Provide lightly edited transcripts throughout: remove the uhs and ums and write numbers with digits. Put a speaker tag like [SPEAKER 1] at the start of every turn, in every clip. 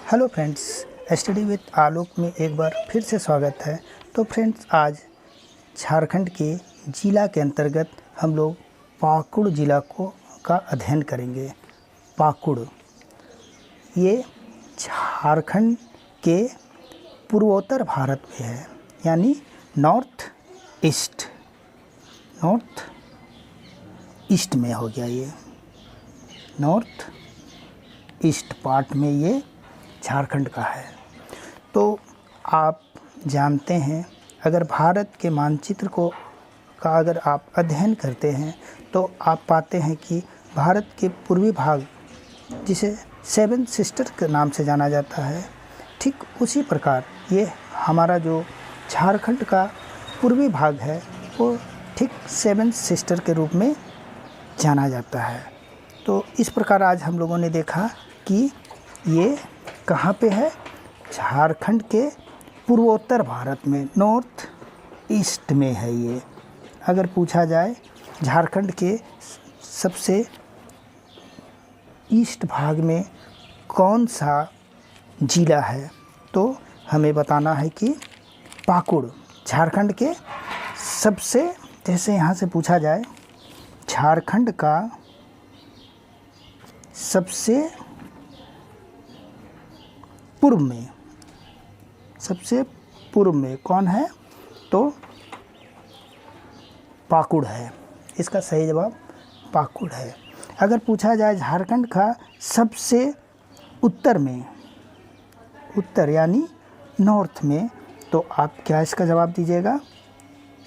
[SPEAKER 1] Hello friends, study with आलोक में एक बार फिर से स्वागत है। तो फ्रेंड्स, आज झारखंड के जिला के अंतर्गत हम लोग पाकुड़ जिला का अध्ययन करेंगे। पाकुड़ ये झारखंड के पूर्वोत्तर भारत में है, यानी नॉर्थ ईस्ट में हो गया। ये नॉर्थ ईस्ट पार्ट में ये झारखंड का है। तो आप जानते हैं, अगर भारत के मानचित्र का अगर आप अध्ययन करते हैं तो आप पाते हैं कि भारत के पूर्वी भाग, जिसे सेवन सिस्टर के नाम से जाना जाता है, ठीक उसी प्रकार ये हमारा जो झारखंड का पूर्वी भाग है वो ठीक सेवन सिस्टर के रूप में जाना जाता है। तो इस प्रकार आज हम लोगों ने देखा कि ये कहाँ पे है, झारखंड के पूर्वोत्तर भारत में, नॉर्थ ईस्ट में है ये। अगर पूछा जाए झारखंड के सबसे ईस्ट भाग में कौन सा जिला है, तो हमें बताना है कि पाकुड़ झारखंड के सबसे, जैसे यहाँ से पूछा जाए झारखंड का सबसे पूर्व में कौन है, तो पाकुड़ है। इसका सही जवाब पाकुड़ है। अगर पूछा जाए झारखंड का सबसे उत्तर में, उत्तर यानी नॉर्थ में, तो आप क्या इसका जवाब दीजिएगा?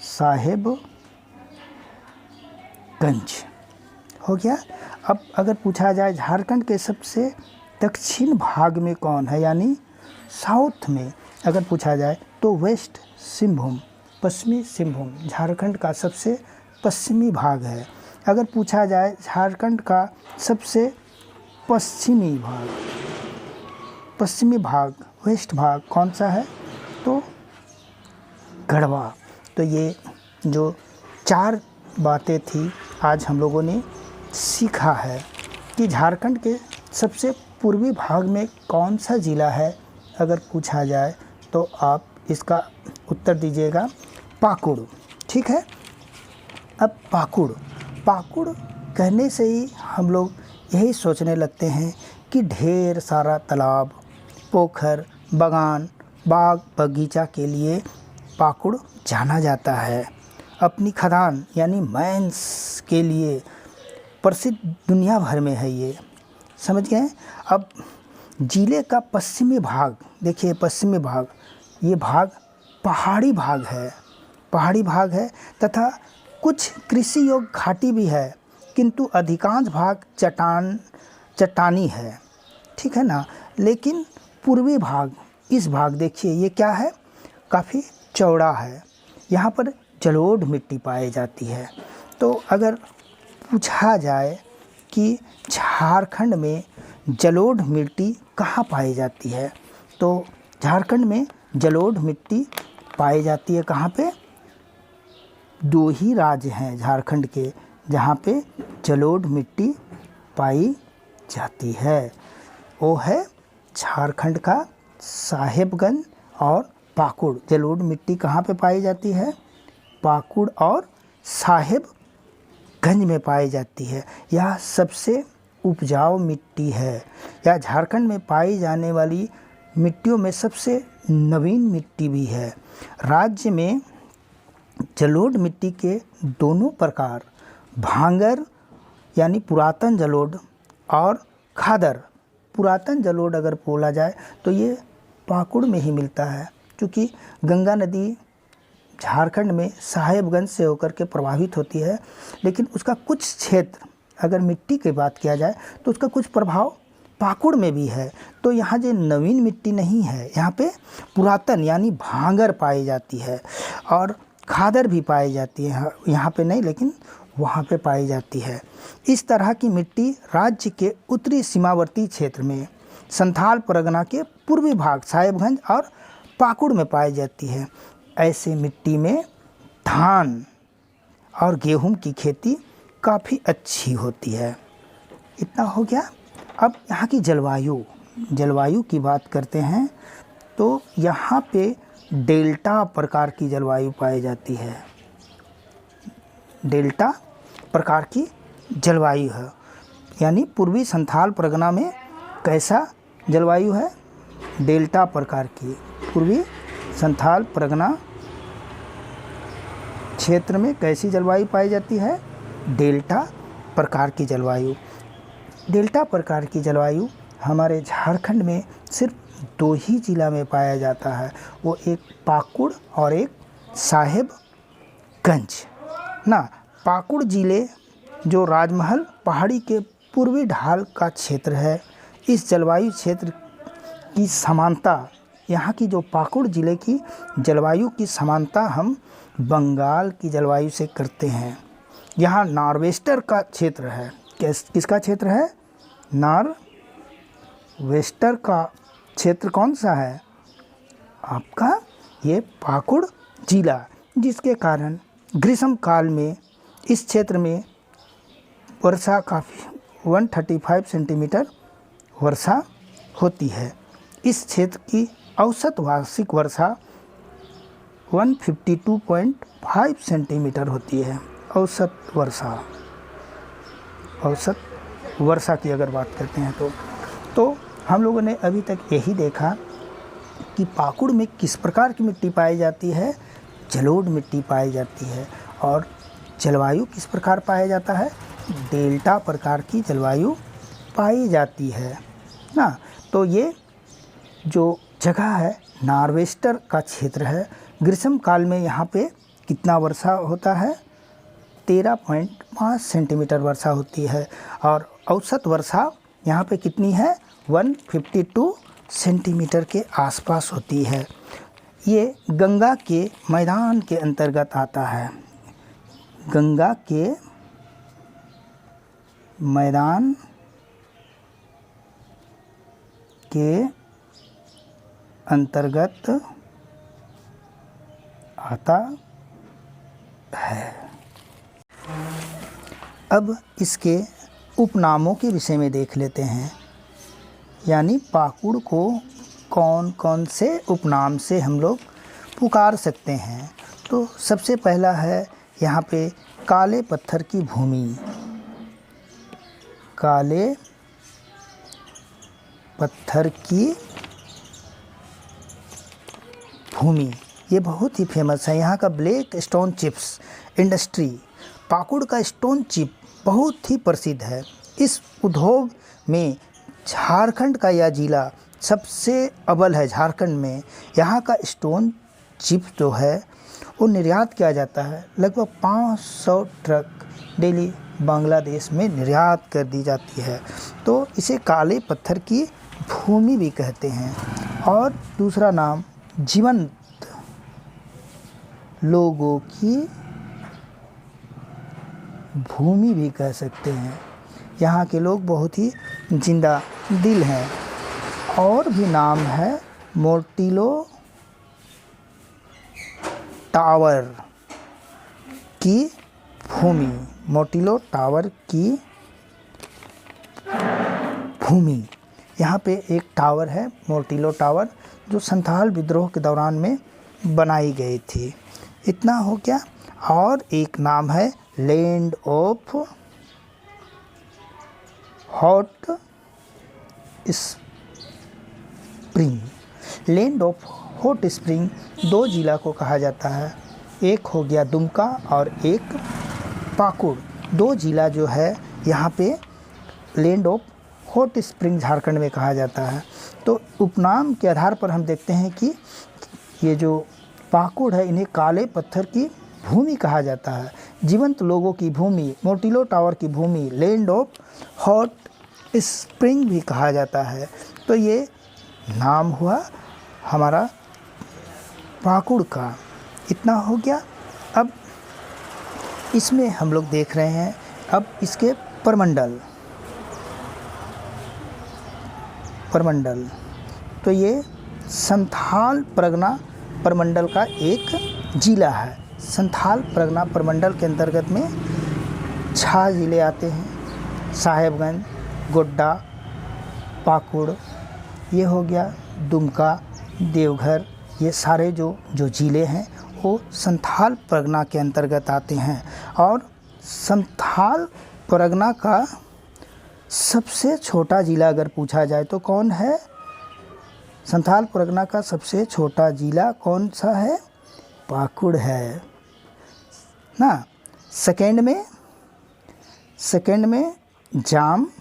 [SPEAKER 1] साहेबगंज हो गया। अब अगर पूछा जाए झारखंड के सबसे दक्षिण भाग में कौन है, यानी साउथ में अगर पूछा जाए तो वेस्ट सिंहभूम, पश्चिमी सिंहभूम झारखंड का सबसे पश्चिमी भाग है। अगर पूछा जाए झारखंड का सबसे पश्चिमी भाग वेस्ट भाग कौन सा है, तो गढ़वा। तो ये जो चार बातें थी आज हम लोगों ने सीखा है कि झारखंड के सबसे पूर्वी भाग में कौन सा जिला है। अगर पूछा जाए तो आप इसका उत्तर दीजिएगा पाकुड़। ठीक है। अब पाकुड़ कहने से ही हम लोग यही सोचने लगते हैं कि ढेर सारा तालाब, पोखर, बागान, बाग बगीचा के लिए पाकुड़ जाना जाता है। अपनी खदान यानी माइंस के लिए प्रसिद्ध दुनिया भर में है ये, समझ गए। अब जिले का पश्चिमी भाग देखिए, पश्चिमी भाग, ये भाग पहाड़ी भाग है तथा कुछ कृषि योग्य घाटी भी है, किंतु अधिकांश भाग चट्टानी है, ठीक है ना। लेकिन पूर्वी भाग, इस भाग देखिए ये क्या है, काफ़ी चौड़ा है। यहाँ पर जलोढ़ मिट्टी पाई जाती है। तो अगर पूछा जाए कि झारखंड में जलोढ़ मिट्टी कहाँ पाई जाती है, तो झारखंड में जलोढ़ मिट्टी पाई जाती है कहाँ पे? दो ही राज्य हैं झारखंड के जहाँ पे जलोढ़ मिट्टी पाई जाती है। वो है झारखंड का साहेबगंज और पाकुड़। जलोढ़ मिट्टी कहाँ पे पाई जाती है? पाकुड़ और साहेबगंज में पाई जाती है। यह सबसे उपजाऊ मिट्टी है। यह झारखंड में पाई जाने वाली मिट्टियों में सबसे नवीन मिट्टी भी है। राज्य में जलोढ़ मिट्टी के दोनों प्रकार, भांगर यानी पुरातन जलोढ़ और खादर। पुरातन जलोढ़ अगर बोला जाए तो ये पाकुड़ में ही मिलता है, क्योंकि गंगा नदी झारखंड में साहेबगंज से होकर के प्रभावित होती है। लेकिन उसका कुछ क्षेत्र, अगर मिट्टी की बात किया जाए तो उसका कुछ प्रभाव पाकुड़ में भी है। तो यहाँ जो नवीन मिट्टी नहीं है, यहाँ पे पुरातन यानी भांगर पाई जाती है और खादर भी पाई जाती है। यहाँ पे नहीं, लेकिन वहाँ पे पाई जाती है। इस तरह की मिट्टी राज्य के उत्तरी सीमावर्ती क्षेत्र में संथाल परगना के पूर्वी भाग साहेबगंज और पाकुड़ में पाई जाती है। ऐसे मिट्टी में धान और गेहूं की खेती काफ़ी अच्छी होती है। इतना हो गया। अब यहाँ की जलवायु जलवायु की बात करते हैं तो यहाँ पे डेल्टा प्रकार की जलवायु पाई जाती है। डेल्टा प्रकार की जलवायु है, यानी पूर्वी संथाल परगना में कैसा जलवायु है? डेल्टा प्रकार की। पूर्वी संथाल परगना क्षेत्र में कैसी जलवायु पाई जाती है? डेल्टा प्रकार की जलवायु। डेल्टा प्रकार की जलवायु हमारे झारखंड में सिर्फ 2 ही जिला में पाया जाता है, वो एक पाकुड़ और एक साहेबगंज ना। पाकुड़ जिले जो राजमहल पहाड़ी के पूर्वी ढाल का क्षेत्र है, इस जलवायु क्षेत्र की समानता, यहाँ की जो पाकुड़ जिले की जलवायु की समानता हम बंगाल की जलवायु से करते हैं। यहाँ नॉर्वेस्टर का क्षेत्र है। किसका क्षेत्र है? नॉर्वेस्टर का क्षेत्र कौन सा है? आपका ये पाकुड़ जिला, जिसके कारण ग्रीष्म काल में इस क्षेत्र में वर्षा काफ़ी 135 सेंटीमीटर वर्षा होती है। इस क्षेत्र की औसत वार्षिक वर्षा 152.5 सेंटीमीटर होती है। औसत वर्षा की अगर बात करते हैं तो हम लोगों ने अभी तक यही देखा कि पाकुड़ में किस प्रकार की मिट्टी पाई जाती है? जलोढ़ मिट्टी पाई जाती है। और जलवायु किस प्रकार पाया जाता है? डेल्टा प्रकार की जलवायु पाई जाती है ना। तो ये जो जगह है नॉर्वेस्टर का क्षेत्र है। ग्रीष्म काल में यहाँ पे कितना वर्षा होता है? 13.5 सेंटीमीटर वर्षा होती है। और औसत वर्षा यहाँ पे कितनी है? 152 सेंटीमीटर के आसपास होती है। ये गंगा के मैदान के अंतर्गत आता है। गंगा के मैदान के अंतर्गत आता है। अब इसके उपनामों के विषय में देख लेते हैं, यानी पाकुड़ को कौन कौन से उपनाम से हम लोग पुकार सकते हैं। तो सबसे पहला है यहाँ पे काले पत्थर की भूमि। काले पत्थर की भूमि, ये बहुत ही फेमस है। यहाँ का black stone chips industry, Pakur का स्टोन चिप बहुत ही प्रसिद्ध है। इस उद्योग में झारखंड का यह जिला सबसे अव्वल है। झारखंड में यहाँ का स्टोन चिप जो है वो निर्यात किया जाता है। लगभग 500 ट्रक डेली बांग्लादेश में निर्यात कर दी जाती है। तो इसे काले पत्थर की भूमि भी कहते हैं। और दूसरा नाम जीवंत लोगों की भूमि भी कह सकते हैं। यहाँ के लोग बहुत ही जिंदा दिल हैं। और भी नाम है मोटिलो टावर की भूमि। मोटिलो टावर की भूमि, यहाँ पे एक टावर है मोटिलो टावर, जो संथाल विद्रोह के दौरान में बनाई गई थी। इतना हो गया। और एक नाम है land of hot spring. Land of hot spring 2 जिला को कहा जाता है। एक हो गया दुमका और एक पाकुड़। 2 जिला जो है यहाँ पे land of hot spring Jharkhand में कहा जाता है। तो उपनाम के आधार पर हम देखते हैं कि ये जो पाकुड़ है इन्हें काले पत्थर की भूमि कहा जाता है, जीवंत लोगों की भूमि, मोटिलो टावर की भूमि, लैंड ऑफ हॉट स्प्रिंग भी कहा जाता है। तो ये नाम हुआ हमारा पाकुड़ का। इतना हो गया। अब इसमें हम लोग देख रहे हैं अब इसके प्रमंडल। तो ये संथाल परगना प्रमंडल का एक जिला है। संथाल परगना प्रमंडल के अंतर्गत में 6 जिले आते हैं: साहेबगंज, गोड्डा, पाकुड़, ये हो गया दुमका, देवघर, ये सारे जो ज़िले हैं वो संथाल परगना के अंतर्गत आते हैं। और संथाल परगना का सबसे छोटा ज़िला अगर पूछा जाए तो कौन है? संथाल परगना का सबसे छोटा ज़िला कौन सा है? पाकुड़ है ना। सेकंड में जामताड़ा,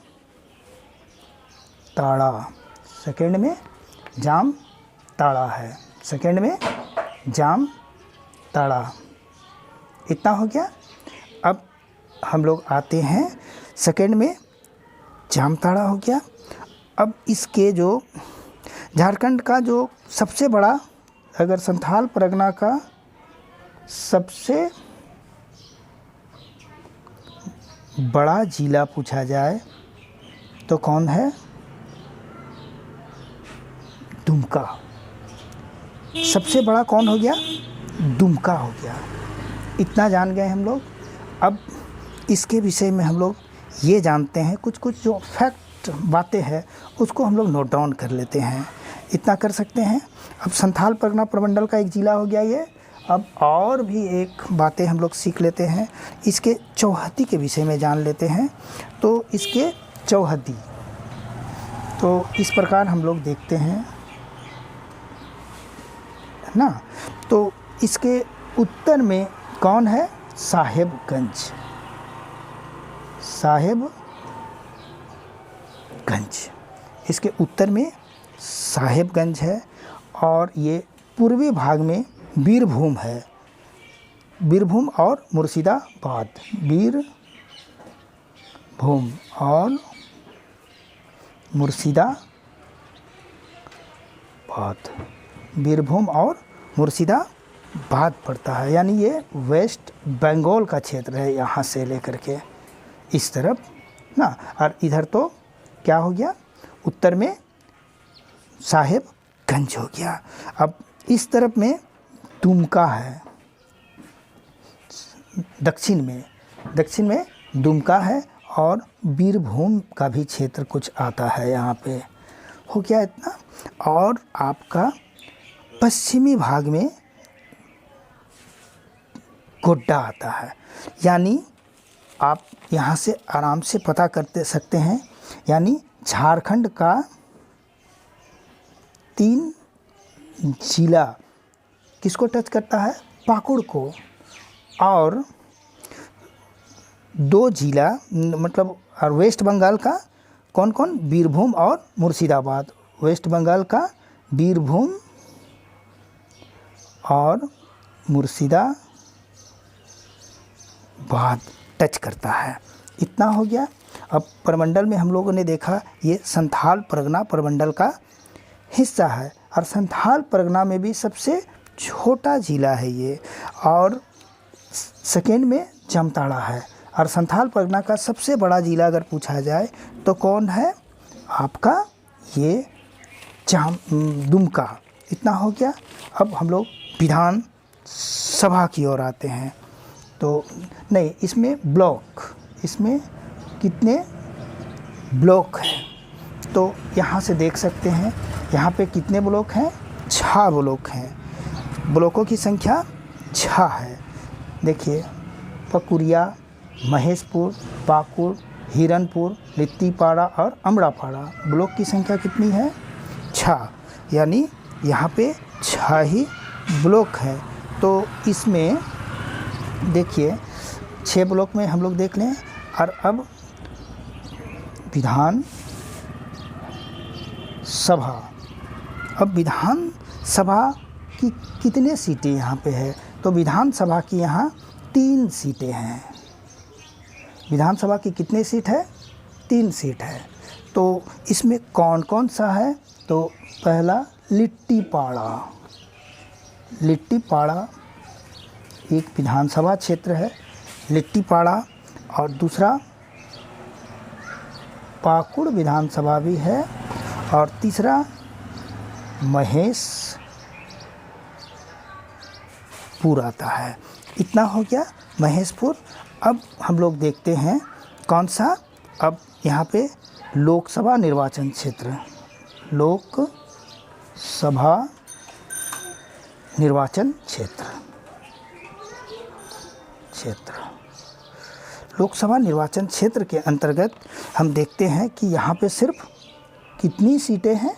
[SPEAKER 1] सेकंड में जामताड़ा है, सेकंड में जामताड़ा। इतना हो गया। अब हम लोग आते हैं, सेकंड में जामताड़ा हो गया। अब इसके जो झारखंड का जो सबसे बड़ा, अगर संथाल परगना का सबसे बड़ा ज़िला पूछा जाए तो कौन है? दुमका। सबसे बड़ा कौन हो गया? दुमका हो गया। इतना जान गए हम लोग। अब इसके विषय में हम लोग ये जानते हैं, कुछ जो फैक्ट बातें हैं उसको हम लोग नोट डाउन कर लेते हैं। इतना कर सकते हैं। अब संथाल परगना प्रमंडल का एक ज़िला हो गया ये। अब और भी एक बातें हम लोग सीख लेते हैं, इसके चौहद्दी के विषय में जान लेते हैं। तो इसके चौहद्दी तो इस प्रकार हम लोग देखते हैं ना। तो इसके उत्तर में कौन है? साहेबगंज, साहेबगंज। इसके उत्तर में साहेबगंज है। और ये पूर्वी भाग में बीरभूम है, बीरभूम और मुर्शिदाबाद, बीरभूम और मुर्शिदाबाद, बीरभूम और मुर्शिदाबाद पड़ता है। यानी ये वेस्ट बंगाल का क्षेत्र है, यहाँ से लेकर के इस तरफ ना। और इधर तो क्या हो गया? उत्तर में साहेबगंज हो गया। अब इस तरफ में दुमका है, दक्षिण में दुमका है। और बीरभूम का भी क्षेत्र कुछ आता है यहाँ पे, हो गया इतना। और आपका पश्चिमी भाग में गोड्डा आता है। यानी आप यहाँ से आराम से पता करते सकते हैं, यानी झारखंड का 3 ज़िला किसको टच करता है? पाकुड़ को। और 2 ज़िला मतलब और वेस्ट बंगाल का कौन कौन? बीरभूम और मुर्शिदाबाद। वेस्ट बंगाल का बीरभूम और मुर्शिदाबाद टच करता है। इतना हो गया। अब प्रमंडल में हम लोगों ने देखा ये संथाल परगना प्रमंडल का हिस्सा है। और संथाल परगना में भी सबसे छोटा ज़िला है ये। और सेकेंड में जामताड़ा है। और संथाल परगना का सबसे बड़ा ज़िला अगर पूछा जाए तो कौन है? आपका ये दुमका। इतना हो गया। अब हम लोग विधान सभा की ओर आते हैं। तो नहीं, इसमें ब्लॉक, इसमें कितने ब्लॉक हैं? तो यहाँ से देख सकते हैं, यहाँ पे कितने ब्लॉक हैं? 6 ब्लॉक हैं। ब्लॉकों की संख्या 6 है। देखिए, पकुरिया, महेशपुर, पाकुड़, हिरनपुर, लिट्टीपाड़ा और अमड़ापाड़ा। ब्लॉक की संख्या कितनी है? 6। यानी यहाँ पे 6 ही ब्लॉक है। तो इसमें देखिए 6 ब्लॉक में हम लोग देख लें। और अब विधान सभा, अब विधान सभा की कितने सीटें यहाँ पे है? तो विधान सभा की यहाँ 3 सीटें हैं। विधानसभा की कितने सीट है? 3 सीट है। तो इसमें कौन कौन सा है? तो पहला लिट्टीपाड़ा, लिट्टीपाड़ा एक विधानसभा क्षेत्र है, लिट्टीपाड़ा। और दूसरा पाकुड़ विधानसभा भी है। और तीसरा महेशपुर आता है। इतना हो गया महेशपुर। अब हम लोग देखते हैं कौन सा? अब यहाँ पे लोकसभा निर्वाचन क्षेत्र, लोक सभा निर्वाचन क्षेत्र लोकसभा निर्वाचन क्षेत्र के अंतर्गत हम देखते हैं कि यहाँ पे सिर्फ कितनी सीटें हैं,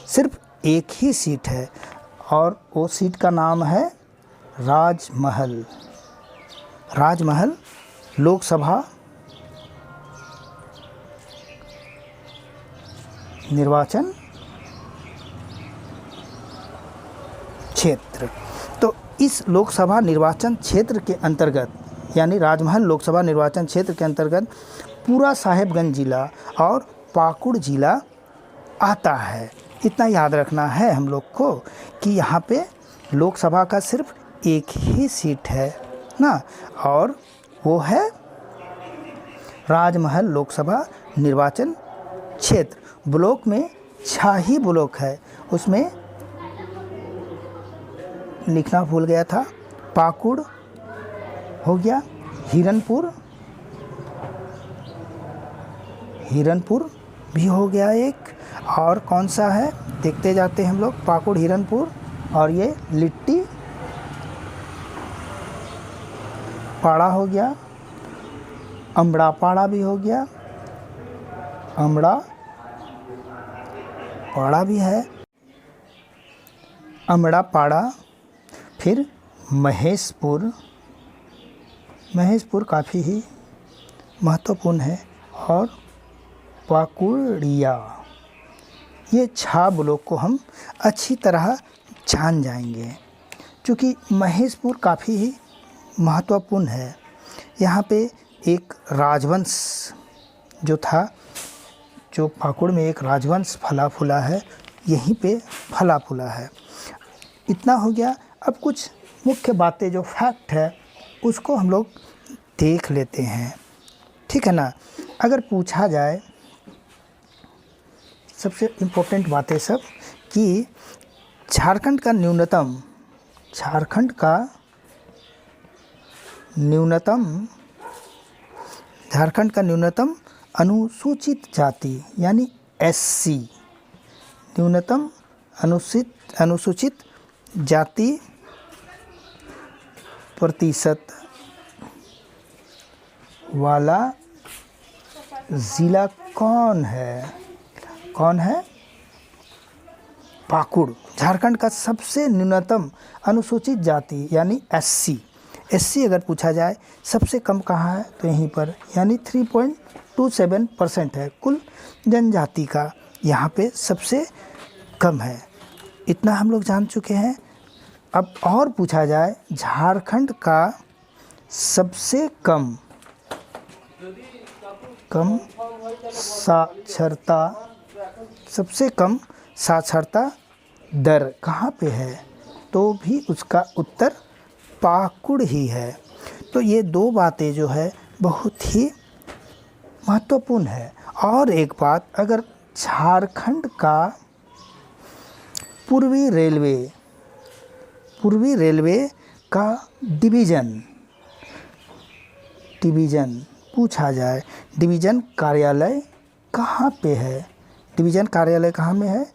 [SPEAKER 1] सिर्फ एक ही सीट है और वो सीट का नाम है राजमहल। राजमहल लोकसभा निर्वाचन क्षेत्र। तो इस लोकसभा निर्वाचन क्षेत्र के अंतर्गत यानी राजमहल लोकसभा निर्वाचन क्षेत्र के अंतर्गत पूरा साहेबगंज जिला और पाकुड़ जिला आता है। इतना याद रखना है हम लोग को कि यहाँ पे लोकसभा का सिर्फ एक ही सीट है ना, और वो है राजमहल लोकसभा निर्वाचन क्षेत्र। ब्लॉक में 6 ही ब्लॉक है, उसमें लिखना भूल गया था, पाकुड़ हो गया, हिरनपुर भी हो गया एक, और कौन सा है देखते जाते हैं हम लोग, पाकुड़, हिरनपुर और ये लिट्टी पाड़ा हो गया, अमड़ा पाड़ा भी हो गया, अमड़ा पाड़ा भी है, अमड़ा पाड़ा। फिर महेशपुर काफ़ी ही महत्वपूर्ण है, और पाकुड़िया। ये 6 ब्लॉक को हम अच्छी तरह जान जाएंगे, क्योंकि महेशपुर काफ़ी ही महत्वपूर्ण है। यहाँ पे एक राजवंश जो था, जो पाकुड़ में एक राजवंश फला फूला है, यहीं पे फला फूला है। इतना हो गया। अब कुछ मुख्य बातें जो फैक्ट है उसको हम लोग देख लेते हैं, ठीक है ना। अगर पूछा जाए सबसे इम्पोर्टेंट बातें सब कि झारखंड का न्यूनतम अनुसूचित जाति यानी एससी, न्यूनतम अनुसूचित जाति प्रतिशत वाला ज़िला कौन है? पाकुड़। झारखंड का सबसे न्यूनतम अनुसूचित जाति यानी एससी अगर पूछा जाए सबसे कम कहाँ है तो यहीं पर, यानी 3.27% है कुल जनजाति का, यहाँ पे सबसे कम है। इतना हम लोग जान चुके हैं। अब और पूछा जाए झारखंड का सबसे कम साक्षरता दर कहाँ पे है, तो भी उसका उत्तर पाकुड़ ही है। तो ये 2 बातें जो है बहुत ही महत्वपूर्ण है। और एक बात, अगर झारखंड का पूर्वी रेलवे का डिवीज़न पूछा जाए, डिवीज़न कार्यालय कहाँ पे है? डिवीज़न कार्यालय कहाँ में है?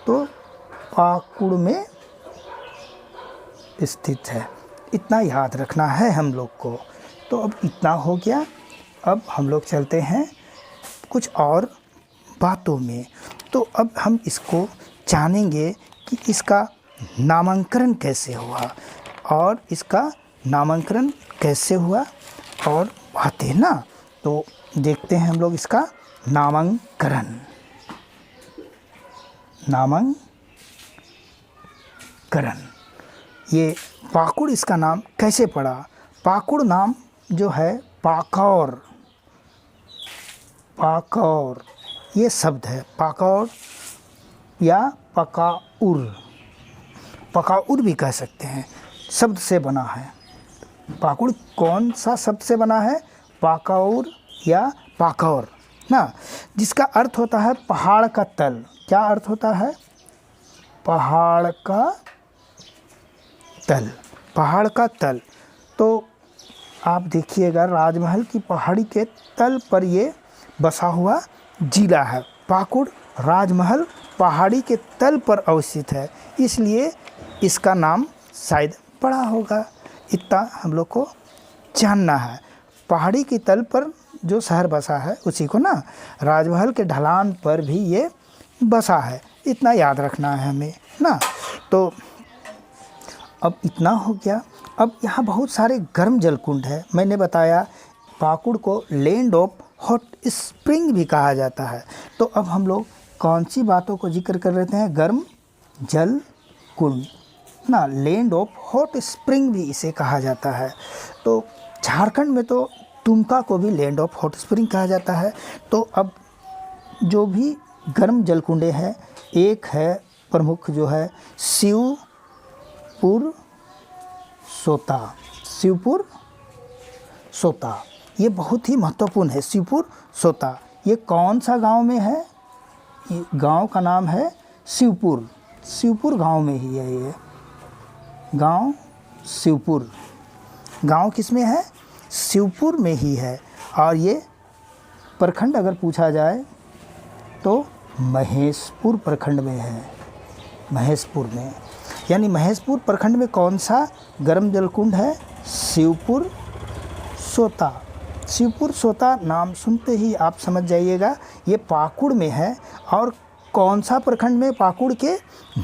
[SPEAKER 1] तो पाकुड़ में स्थित है। इतना याद रखना है हम लोग को। तो अब इतना हो गया। अब हम लोग चलते हैं कुछ और बातों में। तो अब हम इसको जानेंगे कि इसका नामांकन कैसे हुआ, और इसका नामांकन कैसे हुआ और बातें ना। तो देखते हैं हम लोग इसका नामांकन। ये पाकुड़, इसका नाम कैसे पड़ा? पाकुड़ नाम जो है पाकौर, ये शब्द है, पाकौर या पकाउर भी कह सकते हैं, शब्द से बना है। पाकुड़ कौन सा शब्द से बना है? पाकौर या पाकौर ना, जिसका अर्थ होता है पहाड़ का तल। क्या अर्थ होता है? पहाड़ का तल। तो आप देखिएगा राजमहल की पहाड़ी के तल पर ये बसा हुआ जिला है। पाकुड़ राजमहल पहाड़ी के तल पर अवस्थित है, इसलिए इसका नाम शायद पड़ा होगा। इतना हम लोग को जानना है। पहाड़ी की तल पर जो शहर बसा है उसी को ना राजमहल के ढलान पर भी ये बसा है, इतना याद रखना है हमें ना। तो अब इतना हो गया। अब यहाँ बहुत सारे गर्म जल कुंड है। मैंने बताया पाकुड़ को लैंड ऑफ हॉट स्प्रिंग भी कहा जाता है। तो अब हम लोग कौन सी बातों को जिक्र कर रहे हैं? गर्म जल कुंड ना, लैंड ऑफ हॉट स्प्रिंग भी इसे कहा जाता है। तो झारखंड में तो दुमका को भी लैंड ऑफ हॉट स्प्रिंग कहा जाता है। तो अब जो भी गर्म जलकुंडे हैं, एक है प्रमुख जो है शिवपुर सोता। शिवपुर सोता ये बहुत ही महत्वपूर्ण है। शिवपुर सोता ये कौन सा गांव में है? ये गांव का नाम है शिवपुर। शिवपुर गांव में ही है ये गांव। शिवपुर गांव किस में है? शिवपुर में ही है। और ये प्रखंड अगर पूछा जाए तो महेशपुर प्रखंड में है। महेशपुर में, यानी महेशपुर प्रखंड में कौन सा गर्म जलकुंड है? शिवपुर सोता। शिवपुर सोता नाम सुनते ही आप समझ जाइएगा ये पाकुड़ में है। और कौन सा प्रखंड में? पाकुड़ के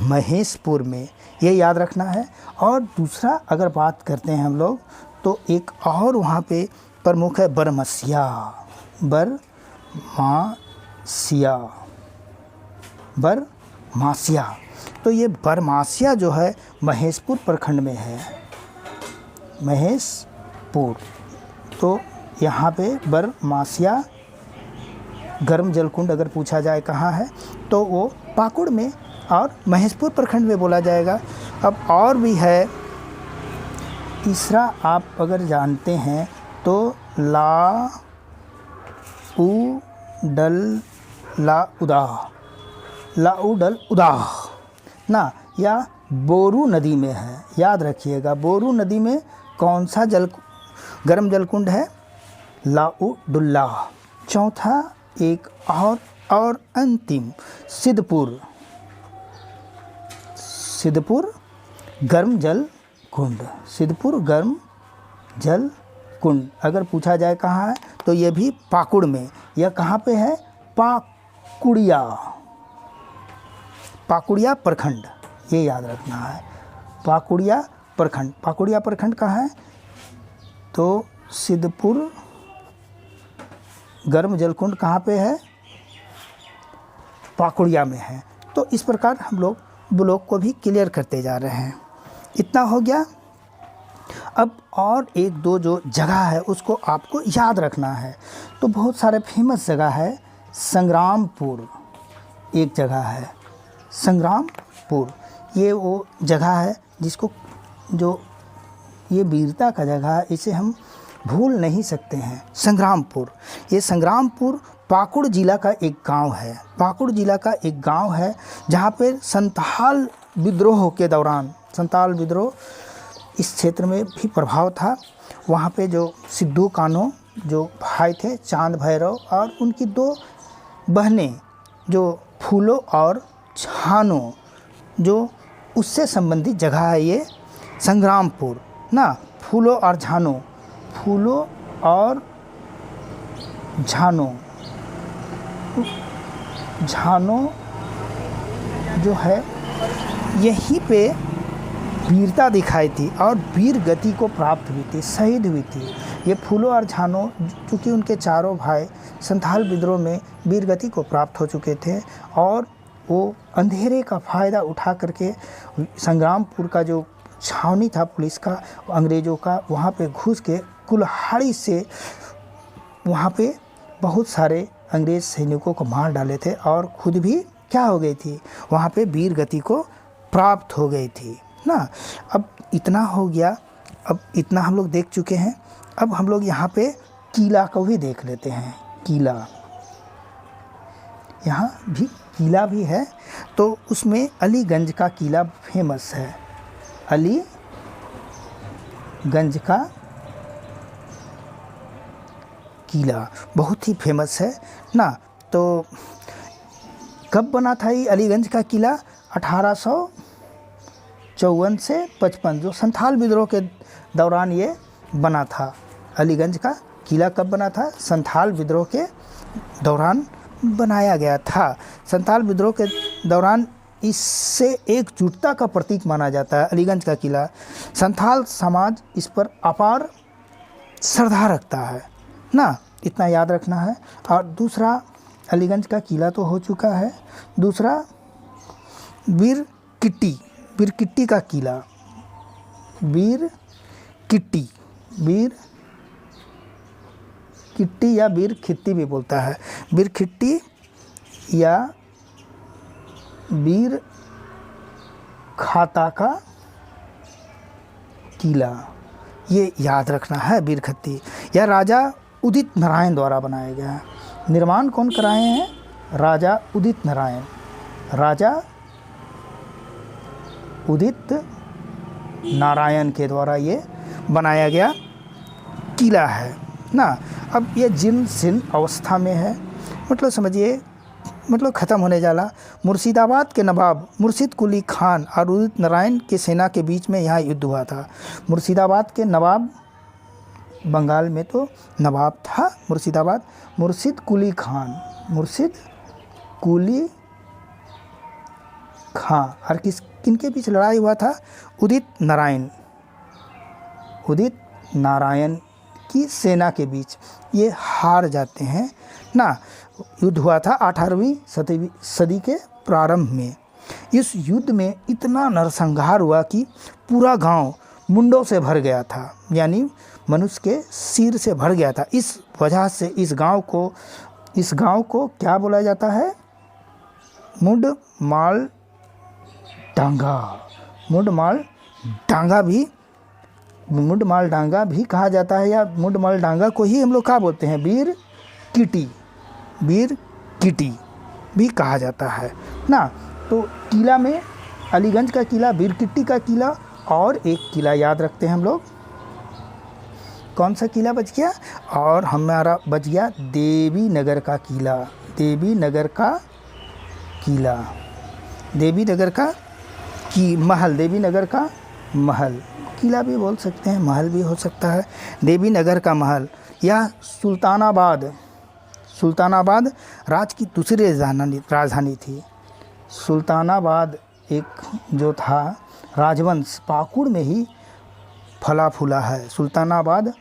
[SPEAKER 1] महेशपुर में, ये याद रखना है। और दूसरा अगर बात करते हैं हम लोग तो एक और वहाँ पे प्रमुख है बरमसिया। बरमासिया, बरमासिया। तो ये बरमासिया जो है महेशपुर प्रखंड में है। महेशपुर, तो यहाँ पे बरमासिया गर्म जलकुंड अगर पूछा जाए कहाँ है तो वो पाकुड़ में और महेशपुर प्रखंड में बोला जाएगा। अब और भी है तीसरा, आप अगर जानते हैं तो लाउडल उदाह ना, या बोरू नदी में है। याद रखिएगा बोरू नदी में कौन सा गर्म जलकुंड है? लाउडुल्ला। चौथा एक और अंतिम सिद्धपुर गर्म जल कुंड। सिद्धपुर गर्म जल कुंड अगर पूछा जाए कहाँ है तो ये भी पाकुड़ में। यह कहाँ पे है? पाकुड़िया प्रखंड, ये याद रखना है। पाकुड़िया प्रखंड। पाकुड़िया प्रखंड कहाँ है? तो सिद्धपुर गर्म जलकुंड कहाँ पे है? पाकुड़िया में है। तो इस प्रकार हम लोग ब्लॉक को भी क्लियर करते जा रहे हैं। इतना हो गया। अब और एक दो जो जगह है उसको आपको याद रखना है। तो बहुत सारे फेमस जगह है। संग्रामपुर एक जगह है। संग्रामपुर ये वो जगह है जिसको जो ये वीरता का जगह है, इसे हम भूल नहीं सकते हैं। संग्रामपुर, ये संग्रामपुर पाकुड़ जिला का एक गांव है। पाकुड़ जिला का एक गांव है जहां पे संथाल विद्रोह के दौरान, संथाल विद्रोह इस क्षेत्र में भी प्रभाव था। वहां पे जो सिद्धू कान्हो जो भाई थे, चांद भैरव और उनकी दो बहनें जो फूलो और छानो, जो उससे संबंधित जगह है ये संग्रामपुर ना। फूलो और झानो, फूलो और झानो, झानो जो है यहीं पे वीरता दिखाई थी और वीर गति को प्राप्त हुई थी, शहीद हुई थी। ये फूलो और झानो चूँकि उनके चारों भाई संथाल विद्रोह में वीर गति को प्राप्त हो चुके थे और वो अंधेरे का फ़ायदा उठा करके संग्रामपुर का जो छावनी था पुलिस का, अंग्रेज़ों का, वहाँ पे घुस के कुल्हाड़ी से वहाँ पे बहुत सारे अंग्रेज़ सैनिकों को मार डाले थे और खुद भी क्या हो गई थी, वहाँ पे वीर गति को प्राप्त हो गई थी ना। अब इतना हो गया। अब इतना हम लोग देख चुके हैं। अब हम लोग यहाँ पे किला को भी देख लेते हैं। किला, यहाँ भी किला भी है। तो उसमें अलीगंज का किला फेमस है। अलीगंज का किला बहुत ही फेमस है ना। तो कब बना था ये अलीगंज का किला? 1854 से 55, जो संथाल विद्रोह के दौरान ये बना था। अलीगंज का किला कब बना था? संथाल विद्रोह के दौरान बनाया गया था। संथाल विद्रोह के दौरान इससे एकजुटता का प्रतीक माना जाता है अलीगंज का किला। संथाल समाज इस पर अपार श्रद्धा रखता है ना, इतना याद रखना है। और दूसरा, अलीगंज का किला तो हो चुका है। दूसरा बीर किट्टी का किला। बीर किट्टी या बीर खिट्टी भी बोलता है। बीर खिट्टी या बीर खाता का किला, ये याद रखना है। बीर खिट्टी या राजा उदित नारायण द्वारा बनाया गया है। निर्माण कौन कराए हैं? राजा उदित नारायण। राजा उदित नारायण के द्वारा ये बनाया गया किला है ना। अब ये जीर्ण शीर्ण अवस्था में है, मतलब समझिए, मतलब ख़त्म होने जाला। मुर्शिदाबाद के नवाब मुर्शिद कुली खान और उदित नारायण की सेना के बीच में यहाँ युद्ध हुआ था। मुर्शिदाबाद के नवाब, बंगाल में तो नवाब था मुर्शिदाबाद, मुर्शिद कुली खां, और किनके बीच लड़ाई हुआ था? उदित नारायण की सेना के बीच। ये हार जाते हैं ना। युद्ध हुआ था 18वीं सदी के प्रारंभ में। इस युद्ध में इतना नरसंहार हुआ कि पूरा गांव मुंडों से भर गया था, यानी मनुष्य के सिर से भर गया था। इस वजह से इस गांव को क्या बोला जाता है? मुंडमाल डांगा भी कहा जाता है, या मुंडमाल डांगा को ही हम लोग क्या बोलते हैं? बीर किटी भी कहा जाता है ना। तो किला में अलीगंज का किला, बीर किट्टी का किला, और एक किला याद रखते हैं हम लोग। कौन सा किला बच गया? और हमारा बच गया देवीनगर का किला। देवीनगर का महल, किला भी बोल सकते हैं, महल भी हो सकता है। देवीनगर का महल या सुल्तानाबाद राज्य की दूसरी राजधानी थी। सुल्तानाबाद एक जो था राजवंश, पाकुड़ में ही फला फूला है। सुल्तानाबाद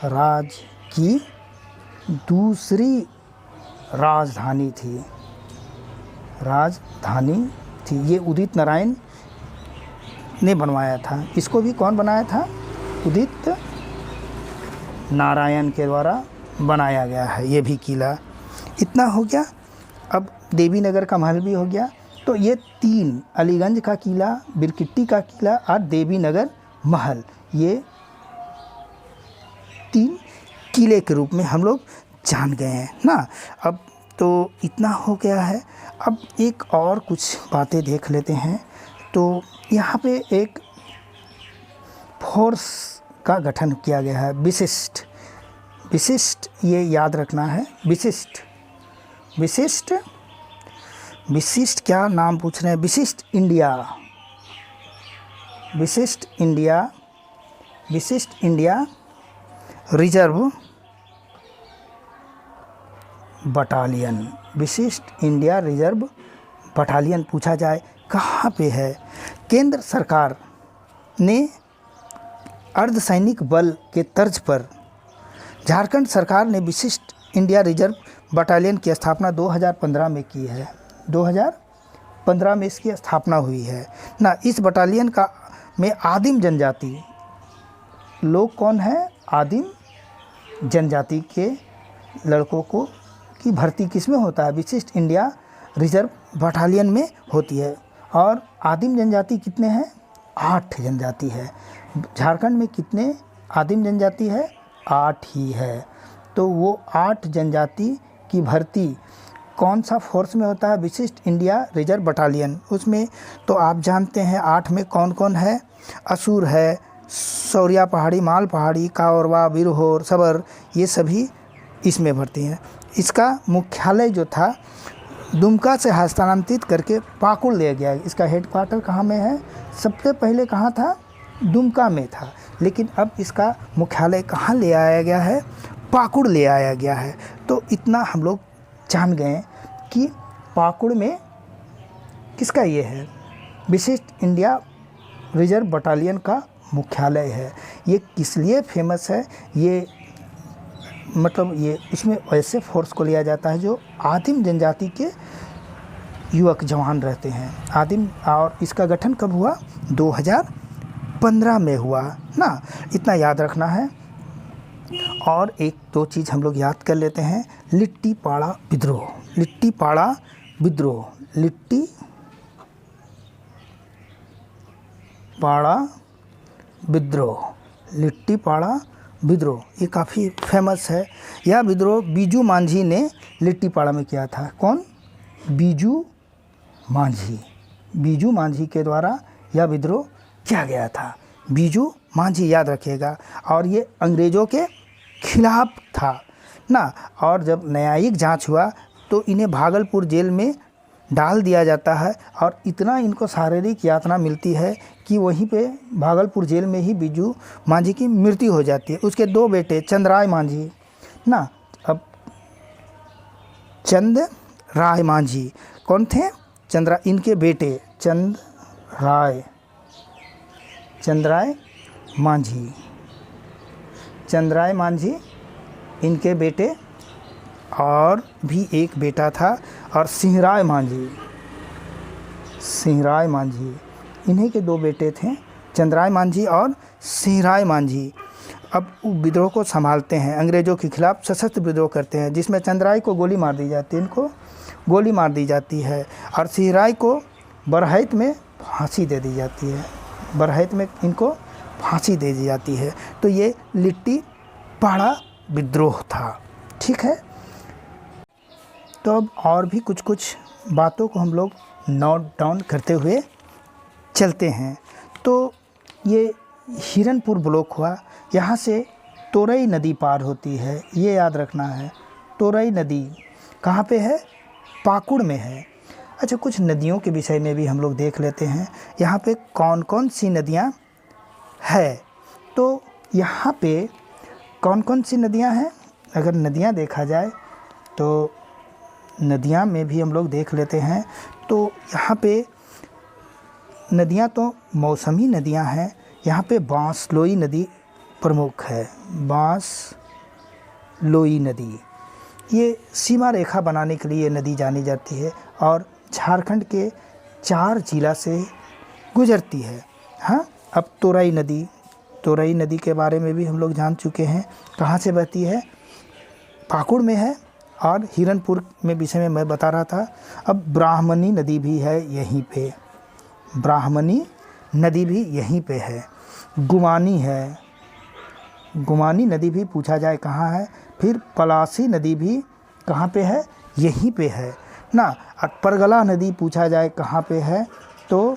[SPEAKER 1] राज्य की दूसरी राजधानी थी। ये उदित नारायण ने बनवाया था। इसको भी कौन बनाया था? उदित नारायण के द्वारा बनाया गया है ये भी किला। इतना हो गया। अब देवीनगर का महल भी हो गया। तो ये 3, अलीगंज का किला, बीर किट्टी का किला और देवीनगर महल, ये 3 किले के रूप में हम लोग जान गए हैं ना। अब तो इतना हो गया है। अब एक और कुछ बातें देख लेते हैं। तो यहाँ पे एक फोर्स का गठन किया गया है, विशिष्ट, ये याद रखना है। विशिष्ट क्या नाम पूछ रहे हैं? विशिष्ट इंडिया रिजर्व बटालियन। विशिष्ट इंडिया रिजर्व बटालियन पूछा जाए कहाँ पे है? केंद्र सरकार ने अर्धसैनिक बल के तर्ज पर झारखंड सरकार ने विशिष्ट इंडिया रिजर्व बटालियन की स्थापना 2015 में की है। 2015 में इसकी स्थापना हुई है ना। इस बटालियन में आदिम जनजाति लोग कौन है? आदिम जनजाति के लड़कों की भर्ती किस में होता है? विशिष्ट इंडिया रिजर्व बटालियन में होती है। और आदिम जनजाति कितने हैं? 8 जनजाति है। झारखंड में कितने आदिम जनजाति है? 8 ही है। तो वो 8 जनजाति की भर्ती कौन सा फोर्स में होता है? विशिष्ट इंडिया रिजर्व बटालियन। उसमें तो आप जानते हैं 8 में कौन कौन है? असुर है, सौरिया पहाड़ी, माल पहाड़ी, कावरवा, बिरहोर, सबर, ये सभी इसमें भर्ती हैं। इसका मुख्यालय जो था दुमका से हस्तांतरित करके पाकुड़ ले गया। इसका हेडक्वार्टर कहाँ में है? सबसे पहले कहाँ था? दुमका में था, लेकिन अब इसका मुख्यालय कहाँ ले आया गया है? पाकुड़ ले आया गया है। तो इतना हम लोग जान गए कि पाकुड़ में किसका ये है? विशिष्ट इंडिया रिजर्व बटालियन का मुख्यालय है। ये किस लिए फेमस है? ये मतलब ये इसमें ऐसे फोर्स को लिया जाता है जो आदिम जनजाति के युवक जवान रहते हैं। आदिम, और इसका गठन कब हुआ? 2015 में हुआ ना, इतना याद रखना है। और एक दो चीज़ हम लोग याद कर लेते हैं। लिट्टी पाड़ा विद्रोह, लिट्टी पाड़ा विद्रोह, लिट्टी पाड़ा विद्रोह, लिट्टी पाड़ा विद्रोह, ये काफ़ी फेमस है। यह विद्रोह बीजू मांझी ने लिट्टी पाड़ा में किया था। कौन? बीजू मांझी। बीजू मांझी के द्वारा यह विद्रोह किया गया था। बीजू मांझी, याद रखिएगा। और ये अंग्रेज़ों के खिलाफ था ना। और जब न्यायिक जांच हुआ तो इन्हें भागलपुर जेल में डाल दिया जाता है, और इतना इनको शारीरिक यातना मिलती है कि वहीं पे भागलपुर जेल में ही बीजू मांझी की मृत्यु हो जाती है। उसके दो बेटे चंद्राय मांझी ना, अब चंद्राय मांझी कौन थे? इनके बेटे चंद्राय मांझी, चंद्राय मांझी इनके बेटे, और भी एक बेटा था, और सिंहराय मांझी, सिंहराय मांझी, इन्हीं के दो बेटे थे, चंद्राय मांझी और सिंहराय मांझी। अब विद्रोह को संभालते हैं, अंग्रेज़ों के खिलाफ सशस्त्र विद्रोह करते हैं, जिसमें चंद्राय को गोली मार दी जाती है, इनको गोली मार दी जाती है, और सिंहराय को बरहैत में फांसी दे दी जाती है, बरहैत में इनको फांसी दे दी जाती है। तो ये लिट्टी पाड़ा विद्रोह था। ठीक है, तो अब और भी कुछ कुछ बातों को हम लोग नोट डाउन करते हुए चलते हैं। तो ये हिरनपुर ब्लॉक हुआ, यहाँ से तोरई नदी पार होती है, ये याद रखना है। तोरई नदी कहाँ पे है? पाकुड़ में है। अच्छा, कुछ नदियों के विषय में भी हम लोग देख लेते हैं। यहाँ पे कौन कौन सी नदियाँ है? तो यहाँ पे कौन कौन सी नदियाँ हैं? अगर नदियाँ देखा जाए तो नदियाँ में भी हम लोग देख लेते हैं। तो यहाँ पे नदियाँ तो मौसमी नदियाँ हैं। यहाँ पे बांसलोई नदी प्रमुख है, बांसलोई नदी। ये सीमा रेखा बनाने के लिए ये नदी जानी जाती है, और झारखंड के 4 जिला से गुजरती है। हाँ, अब तोरई नदी के बारे में भी हम लोग जान चुके हैं। कहाँ से बहती है? पाकुड़ में है, और हिरनपुर में विषय में मैं बता रहा था। अब ब्राह्मणी नदी भी है यहीं पे, ब्राह्मणी नदी भी यहीं पे है। गुमानी है, गुमानी नदी भी पूछा जाए कहाँ है। फिर पलासी नदी भी कहाँ पे है? यहीं पे है ना। और परगला नदी पूछा जाए कहाँ पे है, तो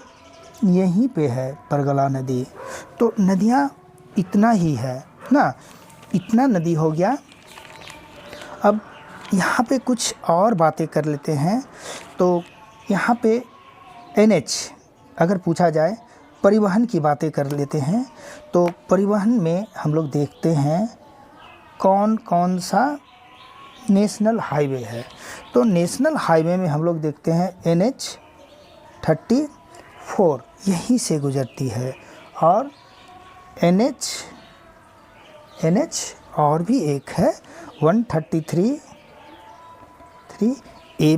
[SPEAKER 1] यहीं पे है परगला नदी। तो नदियाँ इतना ही है ना, इतना नदी हो गया। अब यहाँ पे कुछ और बातें कर लेते हैं। तो यहाँ पे NH अगर पूछा जाए, परिवहन की बातें कर लेते हैं। तो परिवहन में हम लोग देखते हैं कौन कौन सा नेशनल हाईवे है। तो नेशनल हाईवे में हम लोग देखते हैं NH-34 यहीं से गुजरती है, और NH और भी एक है 133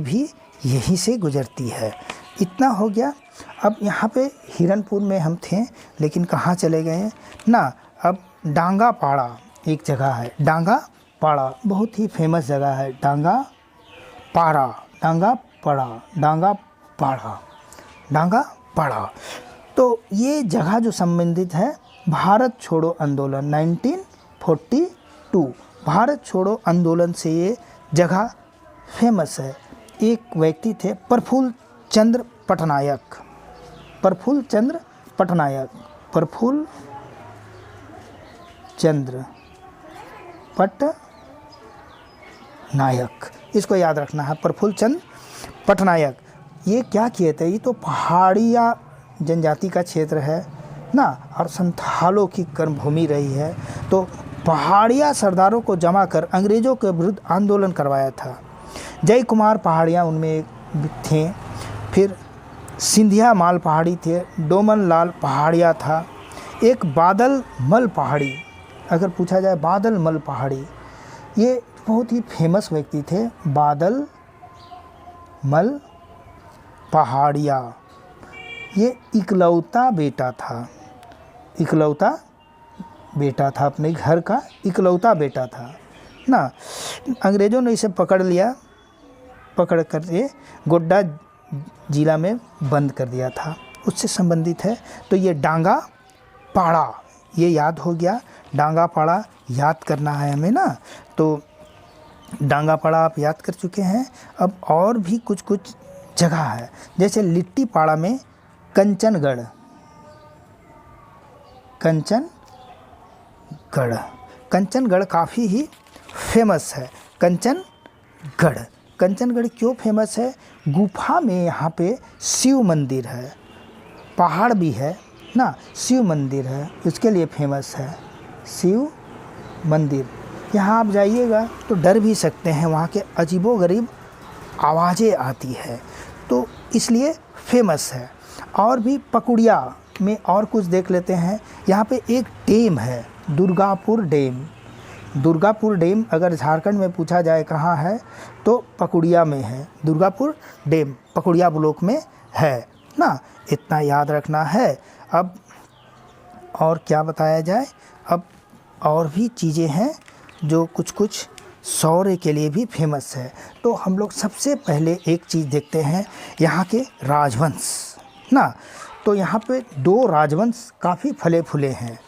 [SPEAKER 1] भी यहीं से गुजरती है। इतना हो गया। अब यहाँ पे हिरनपुर में हम थे, लेकिन कहाँ चले गए ना। अब डांगा पाड़ा एक जगह है, डांगा पाड़ा बहुत ही फेमस जगह है। डांगा पाड़ा। तो ये जगह जो संबंधित है भारत छोड़ो आंदोलन 1942, भारत छोड़ो आंदोलन से ये जगह फेमस है। एक व्यक्ति थे प्रफुल्ल चंद्र पटनायक, इसको याद रखना है, प्रफुल्ल चंद्र पटनायक ये क्या किए थे, ये तो पहाड़िया जनजाति का क्षेत्र है ना, और संथालों की कर्मभूमि रही है, तो पहाड़िया सरदारों को जमा कर अंग्रेज़ों के विरुद्ध आंदोलन करवाया था। जय कुमार पहाड़िया उनमें एक थे, फिर सिंधिया माल पहाड़ी थे, डोमन लाल पहाड़िया था, एक बादल मल पहाड़ी, अगर पूछा जाए बादल मल पहाड़ी, ये बहुत ही फेमस व्यक्ति थे। बादल मल पहाड़िया ये इकलौता बेटा था, इकलौता बेटा था, अपने घर का इकलौता बेटा था ना। अंग्रेज़ों ने इसे पकड़ लिया, पकड़ कर ये गोड्डा जिला में बंद कर दिया था, उससे संबंधित है। तो ये डांगा पाड़ा, ये याद हो गया, डांगा पाड़ा याद करना है हमें ना। तो डांगा पाड़ा आप याद कर चुके हैं। अब और भी कुछ कुछ जगह है, जैसे लिट्टी पाड़ा में कंचनगढ़, कंचनगढ़, कंचनगढ़ काफ़ी ही फेमस है। कंचनगढ़, कंचनगढ़ क्यों फेमस है? गुफा में यहाँ पे शिव मंदिर है, पहाड़ भी है ना, शिव मंदिर है, उसके लिए फेमस है शिव मंदिर। यहाँ आप जाइएगा तो डर भी सकते हैं, वहाँ के अजीबोगरीब आवाज़ें आती है, तो इसलिए फेमस है। और भी पकुड़िया में और कुछ देख लेते हैं। यहाँ पे एक डैम है, दुर्गापुर डैम। दुर्गापुर डैम अगर झारखंड में पूछा जाए कहाँ है, तो पकुड़िया में है। दुर्गापुर डैम पकुड़िया ब्लॉक में है ना, इतना याद रखना है। अब और क्या बताया जाए, अब और भी चीज़ें हैं जो कुछ कुछ शौर्य के लिए भी फेमस है। तो हम लोग सबसे पहले एक चीज़ देखते हैं, यहाँ के राजवंश ना। तो यहाँ पे दो राजवंश काफ़ी फले फूले हैं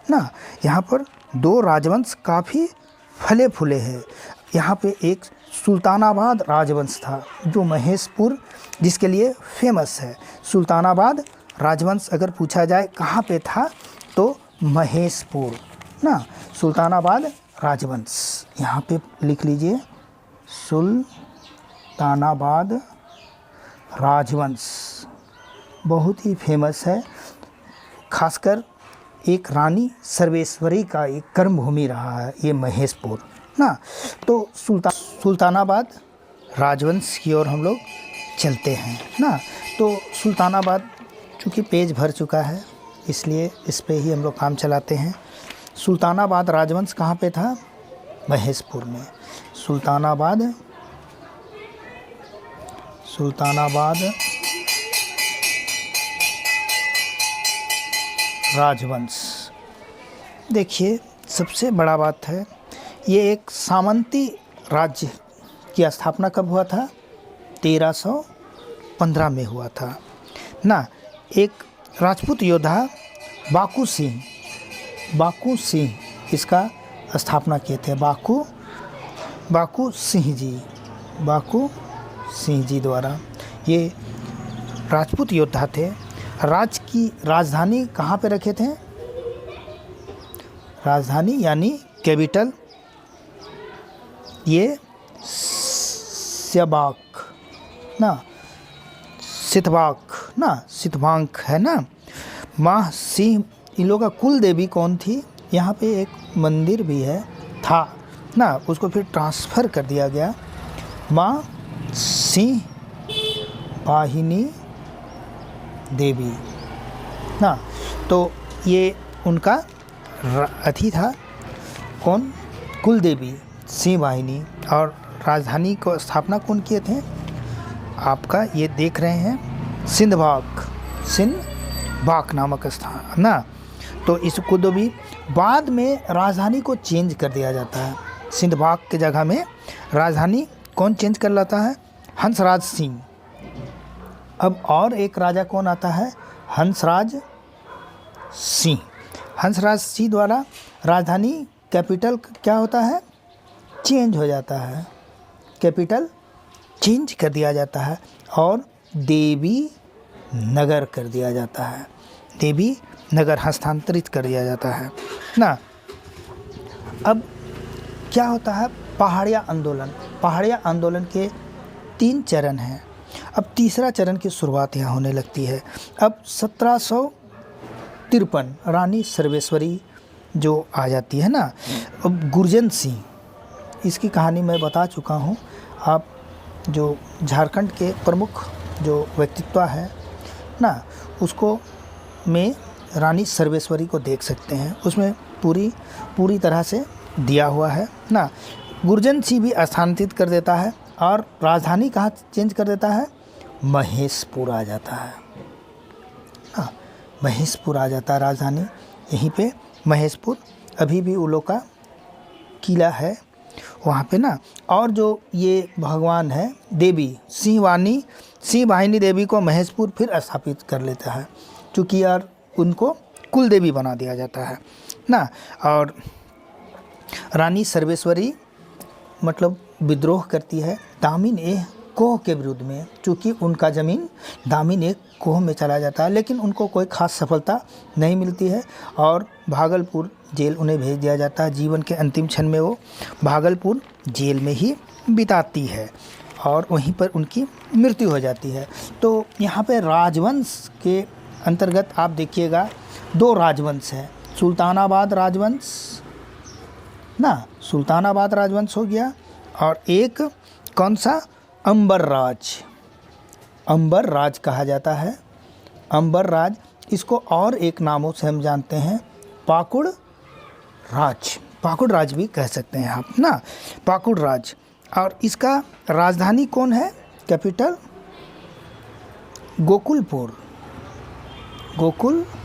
[SPEAKER 1] ना, यहाँ पर दो राजवंश काफ़ी फले फूले हैं। यहाँ पे एक सुल्तानाबाद राजवंश था जो महेशपुर, जिसके लिए फेमस है। सुल्तानाबाद राजवंश अगर पूछा जाए कहाँ पे था, तो महेशपुर ना, सुल्तानाबाद राजवंश यहाँ पे लिख लीजिए, सुल्तानाबाद राजवंश बहुत ही फेमस है। खासकर एक रानी सर्वेश्वरी का एक कर्मभूमि रहा है ये महेशपुर ना। तो सुल्तानाबाद राजवंश की ओर हम लोग चलते हैं ना। तो सुल्तानाबाद चूँकि पेज भर चुका है, इसलिए इस पे ही हम लोग काम चलाते हैं। सुल्तानाबाद राजवंश कहाँ पे था? महेशपुर में। सुल्तानाबाद राजवंश। देखिए सबसे बड़ा बात है, ये एक सामंती राज्य की स्थापना कब हुआ था? 1315 में हुआ था ना। एक राजपूत योद्धा बाकू सिंह इसका स्थापना किए थे। बाकू सिंह जी द्वारा ये राजपूत योद्धा थे। राज्य की राजधानी कहाँ पे रखे थे? राजधानी यानी कैपिटल ये सितवांक है ना। माँ सिंह, इन लोगों का कुल देवी कौन थी? यहाँ पे एक मंदिर भी था ना, उसको फिर ट्रांसफ़र कर दिया गया। माँ सिंह वाहिनी देवी ना। तो ये उनका अथी था, कौन? कुल देवी सिंह वाहिनी। और राजधानी को स्थापना कौन किए थे? आपका ये देख रहे हैं सिंधबाक नामक स्थान ना। तो इसको तो भी बाद में राजधानी को चेंज कर दिया जाता है। सिंधबाक के जगह में राजधानी कौन चेंज कर लाता है? हंसराज सिंह। अब और एक राजा कौन आता है? हंसराज सिंह द्वारा राजधानी कैपिटल क्या होता है? चेंज हो जाता है, कैपिटल चेंज कर दिया जाता है और देवी नगर कर दिया जाता है, देवी नगर हस्तांतरित कर दिया जाता है ना। अब क्या होता है? पहाड़िया आंदोलन के 3 चरण हैं। अब तीसरा चरण की शुरुआत यहाँ होने लगती है। अब 1753 रानी सर्वेश्वरी जो आ जाती है ना। अब गुरजन सिंह, इसकी कहानी मैं बता चुका हूँ। आप जो झारखंड के प्रमुख जो व्यक्तित्व है ना, उसको में रानी सर्वेश्वरी को देख सकते हैं। उसमें पूरी तरह से दिया हुआ है ना। गुरजन सिंह भी स्थानांतरित कर देता है और राजधानी कहाँ चेंज कर देता है, महेशपुर आ जाता है। हाँ, महेशपुर आ जाता है राजधानी, यहीं पे महेशपुर। अभी भी उन लोग का किला है वहाँ पे ना। और जो ये भगवान है देवी सिंह वाहिनी देवी को महेशपुर फिर स्थापित कर लेता है, क्योंकि यार उनको कुल देवी बना दिया जाता है ना। और रानी सर्वेश्वरी मतलब विद्रोह करती है दामिन ए कोह के विरुद्ध में, क्योंकि उनका ज़मीन दामिन ए कोह में चला जाता है, लेकिन उनको कोई ख़ास सफलता नहीं मिलती है और भागलपुर जेल उन्हें भेज दिया जाता है। जीवन के अंतिम क्षण में वो भागलपुर जेल में ही बिताती है और वहीं पर उनकी मृत्यु हो जाती है। तो यहाँ पे राजवंश के अंतर्गत आप देखिएगा 2 राजवंश हैं। सुल्तानाबाद राजवंश ना, सुल्तानाबाद राजवंश हो गया, और एक कौन सा, अंबर राज कहा जाता है। अंबर राज, इसको और एक नामों से हम जानते हैं, पाकुड़ राज भी कह सकते हैं आप ना, पाकुड़ राज। और इसका राजधानी कौन है, कैपिटल गोकुलपुर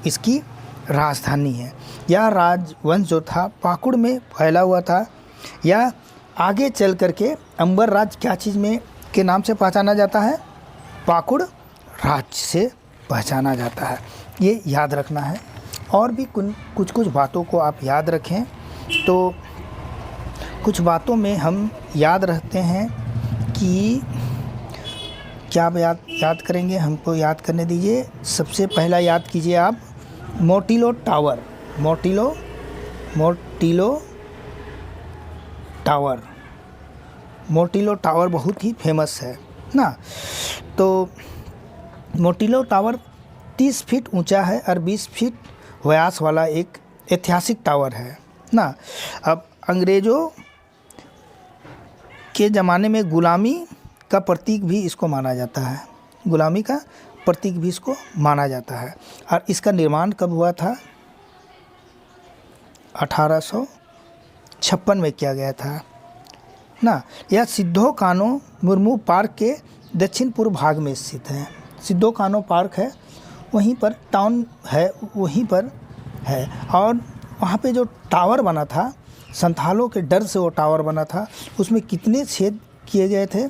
[SPEAKER 1] इसकी राजधानी है। यह राजवंश जो था पाकुड़ में फैला हुआ था, या आगे चल करके अंबर राज क्या चीज़ में के नाम से पहचाना जाता है, पाकुड़ राज से पहचाना जाता है। ये याद रखना है। और भी कुछ बातों को आप याद रखें। तो कुछ बातों में हम याद रखते हैं कि क्या याद करेंगे, हमको याद करने दीजिए। सबसे पहला याद कीजिए आप मोटिलो टावर बहुत ही फेमस है ना। तो मोटिलो टावर 30 फीट ऊंचा है और 20 फीट व्यास वाला एक ऐतिहासिक टावर है ना। अब अंग्रेज़ों के ज़माने में गुलामी का प्रतीक भी इसको माना जाता है, और इसका निर्माण कब हुआ था, 1856 में किया गया था ना। यह सिद्धो कान्हो मुर्मू पार्क के दक्षिण पूर्व भाग में स्थित है। सिद्धो कान्हो पार्क है, वहीं पर टाउन है, वहीं पर है। और वहाँ पे जो टावर बना था, संथालों के डर से वो टावर बना था, उसमें कितने छेद किए गए थे,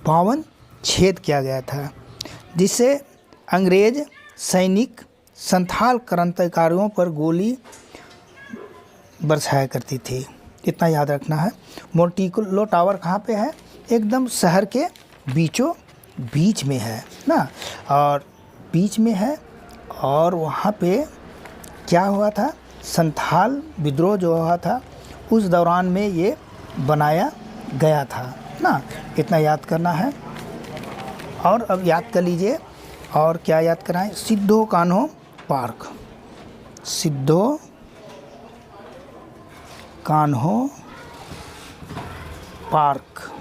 [SPEAKER 1] 52 छेद किया गया था, जिससे अंग्रेज सैनिक संथाल क्रांतिकारियों पर गोली बरसाया करती थी। इतना याद रखना है। मोटिलो टावर कहाँ पे है, एकदम शहर के बीचों बीच में है ना, और बीच में है। और वहाँ पे क्या हुआ था, संथाल विद्रोह जो हुआ था उस दौरान में ये बनाया गया था ना। इतना याद करना है। और अब याद कर लीजिए, और क्या याद कराएं, सिद्धो कान्हो पार्क,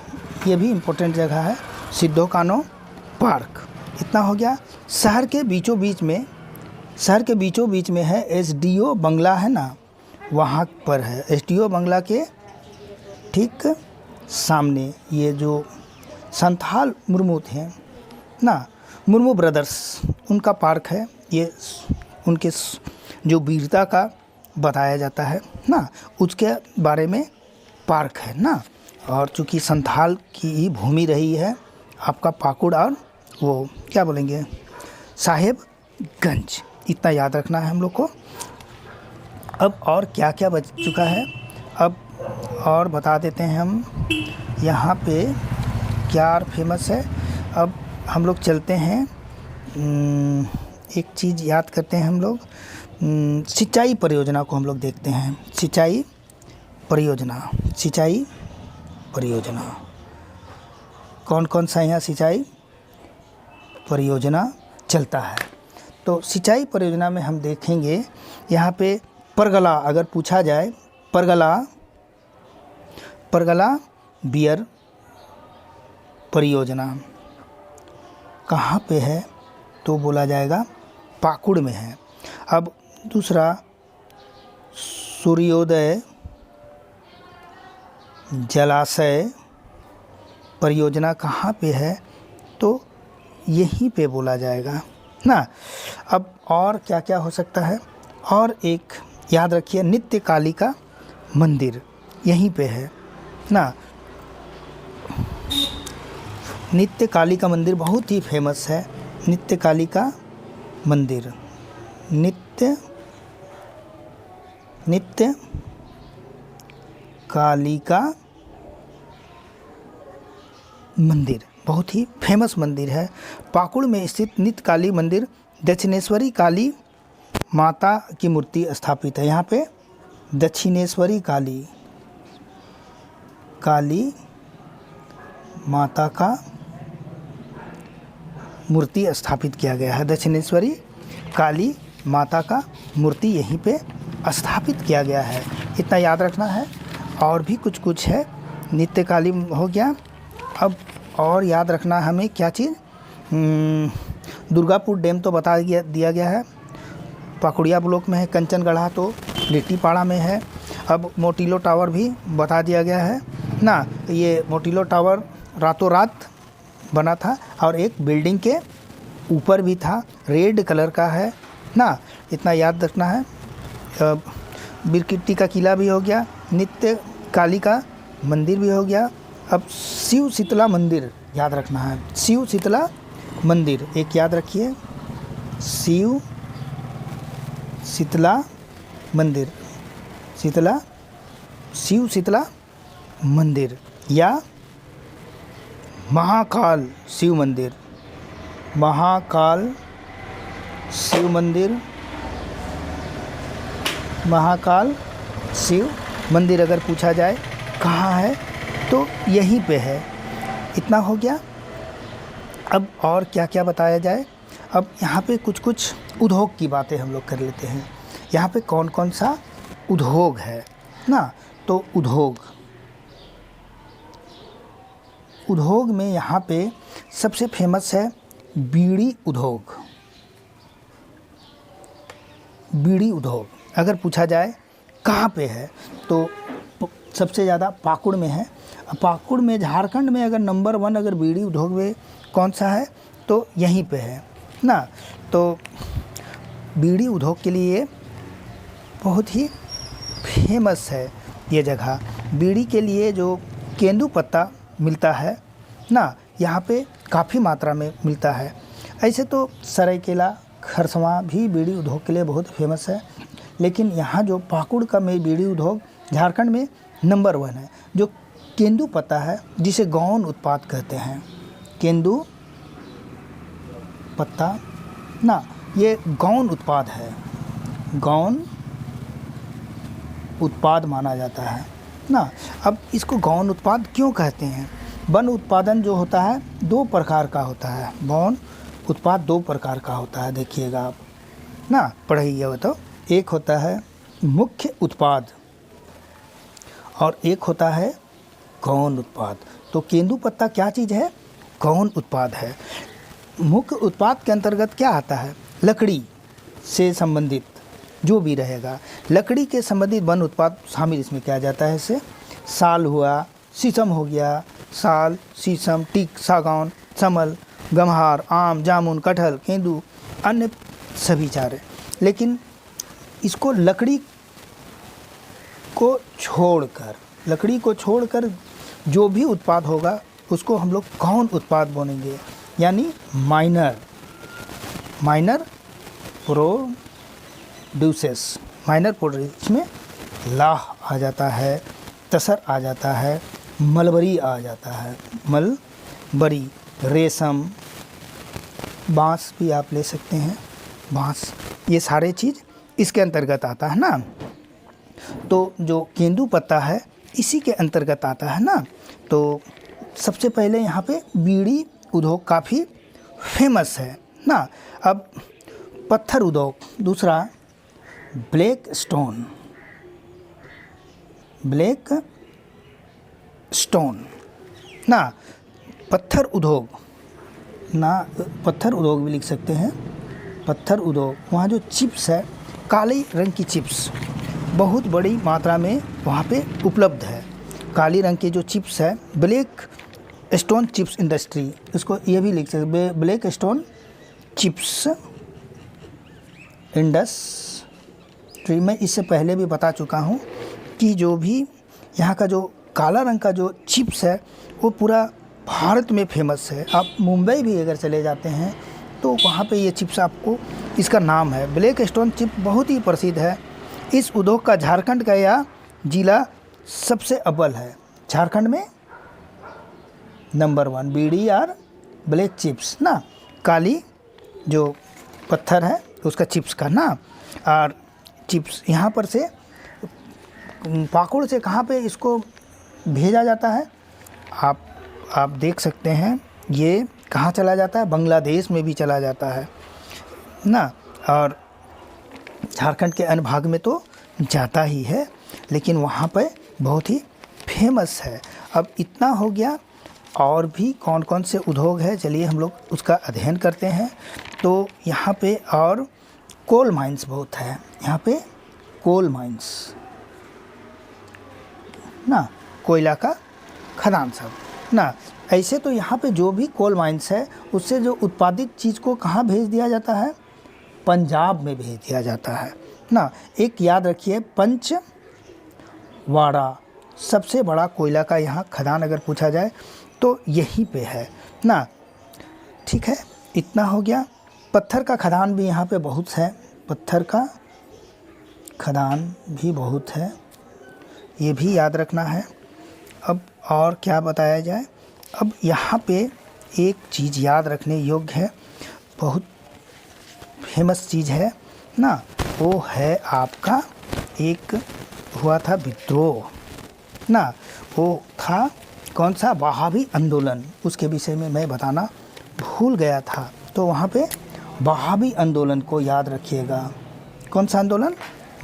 [SPEAKER 1] ये भी इम्पोर्टेंट जगह है, सिद्धो कान्हो पार्क। इतना हो गया। शहर के बीचों बीच में है एसडीओ बंगला है ना, वहाँ पर है। एसडीओ बंगला के ठीक सामने ये जो संथाल मुर्मू थे ना, मुर्मू ब्रदर्स, उनका पार्क है। ये उनके जो वीरता का बताया जाता है ना, उसके बारे में पार्क है ना। और चूँकि संथाल की ही भूमि रही है आपका पाकुड़, और वो क्या बोलेंगे, साहेबगंज। इतना याद रखना है हम लोग को। अब और क्या क्या बच चुका है, अब और बता देते हैं हम यहाँ पे क्या फेमस है। अब हम लोग चलते हैं, एक चीज़ याद करते हैं हम लोग, सिंचाई परियोजना को हम लोग देखते हैं। सिंचाई परियोजना कौन कौन सा यहाँ सिंचाई परियोजना चलता है। तो सिंचाई परियोजना में हम देखेंगे यहाँ पे परगला, अगर पूछा जाए परगला बियर परियोजना कहाँ पे है, तो बोला जाएगा पाकुड़ में है। अब दूसरा सूर्योदय जलाशय परियोजना कहाँ पे है, तो यहीं पे बोला जाएगा ना। अब और क्या क्या हो सकता है, और एक याद रखिए नित्य कालिका मंदिर यहीं पे है ना। नित्य कालिका मंदिर बहुत ही फेमस है। नित्य कालिका मंदिर, नित्य कालिका मंदिर बहुत ही फेमस मंदिर है। पाकुड़ में स्थित नित्य काली मंदिर दक्षिणेश्वरी काली माता की मूर्ति स्थापित है। यहाँ पे दक्षिणेश्वरी काली माता का मूर्ति स्थापित किया गया है। दक्षिणेश्वरी काली माता का मूर्ति यहीं पे स्थापित किया गया है, इतना याद रखना है। और भी कुछ है, नित्य काली हो गया। अब और याद रखना हमें क्या चीज़, दुर्गापुर डैम तो बता दिया गया है, पाकुड़िया ब्लॉक में है। कंचनगढ़ा तो लिट्टीपाड़ा में है। अब मोटिलो टावर भी बता दिया गया है ना। ये मोटिलो टावर रातों रात बना था और एक बिल्डिंग के ऊपर भी था, रेड कलर का है ना, इतना याद रखना है। बिरकिट्टी का किला भी हो गया, नित्य काली का मंदिर भी हो गया। अब शिव शीतला मंदिर याद रखना है। शिव शीतला मंदिर एक याद रखिए, शिव शीतला मंदिर, शिव शीतला मंदिर या महाकाल शिव मंदिर, महाकाल शिव मंदिर, महाकाल शिव मंदिर अगर पूछा जाए कहाँ है, तो यहीं पे है। इतना हो गया। अब और क्या क्या बताया जाए। अब यहाँ पे कुछ उद्योग की बातें हम लोग कर लेते हैं। यहाँ पे कौन कौन सा उद्योग है ना, तो उद्योग में यहाँ पे सबसे फेमस है बीड़ी उद्योग। बीड़ी उद्योग अगर पूछा जाए कहाँ पे है, तो सबसे ज़्यादा पाकुड़ में है। पाकुड़ में, झारखंड में अगर नंबर 1 अगर बीड़ी उद्योग में कौन सा है, तो यहीं पे है ना। तो बीड़ी उद्योग के लिए बहुत ही फेमस है ये जगह। बीड़ी के लिए जो केंदू पत्ता मिलता है ना, यहाँ पे काफ़ी मात्रा में मिलता है। ऐसे तो सरायकेला, खरसवां भी बीड़ी उद्योग के लिए बहुत फेमस है, लेकिन यहाँ जो पाकुड़ का में बीड़ी उद्योग झारखंड में नंबर 1 है। जो केंदू पत्ता है, जिसे गौन उत्पाद कहते हैं, केंदू पत्ता ना, ये गौन उत्पाद है, गौन उत्पाद माना जाता है ना। अब इसको गौन उत्पाद क्यों कहते हैं? वन उत्पादन जो होता है 2 प्रकार का होता है। वन उत्पाद 2 प्रकार का होता है, देखिएगा आप ना, पढ़िए हो तो। एक होता है मुख्य उत्पाद और एक होता है गौन उत्पाद। तो केंदू पत्ता क्या चीज़ है? गौन उत्पाद है। मुख्य उत्पाद के अंतर्गत क्या आता है? लकड़ी से संबंधित जो भी रहेगा, लकड़ी के संबंधित वन उत्पाद शामिल इसमें किया जाता है। इससे साल हुआ, शीशम हो गया, साल, शीशम, टीक, सागौन, समल, गम्हार, आम, जामुन, कटहल, केंदू, अन्य सभी चारे। लेकिन इसको लकड़ी को छोड़कर जो भी उत्पाद होगा उसको हम लोग गौन उत्पाद बोलेंगे, यानी माइनर प्रोड्यूसेस। माइनर प्रोड्यूस में लाह आ जाता है, तसर आ जाता है, मलबरी आ जाता है, मलबरी, रेशम, बांस भी आप ले सकते हैं, बांस, ये सारे चीज़ इसके अंतर्गत आता है ना। तो जो केंदू पत्ता है इसी के अंतर्गत आता है ना। तो सबसे पहले यहाँ पे बीड़ी उद्योग काफ़ी फेमस है ना। अब पत्थर उद्योग, दूसरा ब्लैक स्टोन ना, पत्थर उद्योग ना, पत्थर उद्योग भी लिख सकते हैं, पत्थर उद्योग। वहाँ जो चिप्स है, काले रंग की चिप्स बहुत बड़ी मात्रा में वहाँ पे उपलब्ध है। काली रंग की जो चिप्स है, ब्लैक स्टोन चिप्स इंडस्ट्री, इसको ये भी लिख सकते, ब्लैक स्टोन चिप्स इंडस्ट्री। मैं इससे पहले भी बता चुका हूँ कि जो भी यहाँ का जो काला रंग का जो चिप्स है वो पूरा भारत में फेमस है। आप मुंबई भी अगर चले जाते हैं तो वहाँ पे ये चिप्स आपको, इसका नाम है ब्लैक स्टोन चिप, बहुत ही प्रसिद्ध है। इस उद्योग का झारखंड का यह जिला सबसे अव्वल है। झारखंड में नंबर 1 बीड़ी और ब्लैक चिप्स ना, काली जो पत्थर है उसका चिप्स का ना। और चिप्स यहाँ पर से पाकुड़ से कहाँ पे इसको भेजा जाता है, आप देख सकते हैं, ये कहाँ चला जाता है, बांग्लादेश में भी चला जाता है ना। और झारखंड के अन्य भाग में तो जाता ही है, लेकिन वहाँ पे बहुत ही फेमस है। अब इतना हो गया, और भी कौन कौन से उद्योग है, चलिए हम लोग उसका अध्ययन करते हैं। तो यहाँ पे और कोल माइंस बहुत है, यहाँ पे कोल माइंस ना, कोयला का खदान सब ना। ऐसे तो यहाँ पे जो भी कोल माइंस है उससे जो उत्पादित चीज़ को कहाँ भेज दिया जाता है, पंजाब में भेज दिया जाता है ना। एक याद रखिए, पंचवाड़ा सबसे बड़ा कोयला का यहाँ खदान अगर पूछा जाए तो यहीं पे है ना। ठीक है, इतना हो गया। पत्थर का खदान भी यहाँ पे बहुत है, पत्थर का खदान भी बहुत है, ये भी याद रखना है। अब और क्या बताया जाए, अब यहाँ पे एक चीज़ याद रखने योग्य है, बहुत फेमस चीज़ है ना, वो है आपका एक हुआ था विद्रोह ना, वो था कौन सा, वहाबी आंदोलन। उसके विषय में मैं बताना भूल गया था, तो वहाँ पे वहाबी आंदोलन को याद रखिएगा। कौन सा आंदोलन,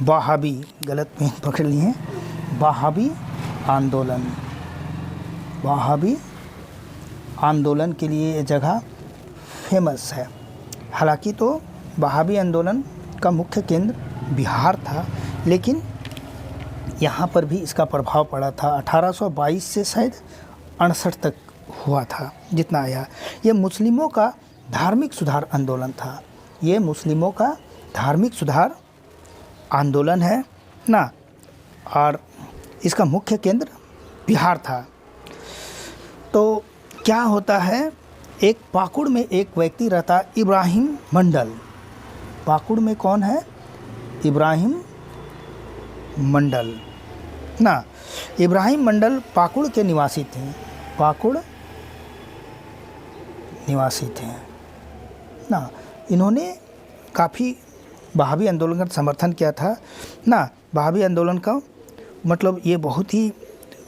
[SPEAKER 1] वहाबी, गलत में पकड़ लिए, वहाबी आंदोलन। वहाबी आंदोलन के लिए ये जगह फेमस है। हालांकि तो वहाबी आंदोलन का मुख्य केंद्र बिहार था, लेकिन यहाँ पर भी इसका प्रभाव पड़ा था। 1822 से शायद 68 तक हुआ था जितना आया। ये मुस्लिमों का धार्मिक सुधार आंदोलन था, ये मुस्लिमों का धार्मिक सुधार आंदोलन है ना, और इसका मुख्य केंद्र बिहार था। तो क्या होता है, एक पाकुड़ में एक व्यक्ति रहता, इब्राहिम मंडल। पाकुड़ में कौन है, इब्राहिम मंडल ना। इब्राहिम मंडल पाकुड़ के निवासी थे, पाकुड़ निवासी थे ना। इन्होंने काफ़ी वहाबी आंदोलन का समर्थन किया था ना। वहाबी आंदोलन का मतलब ये बहुत ही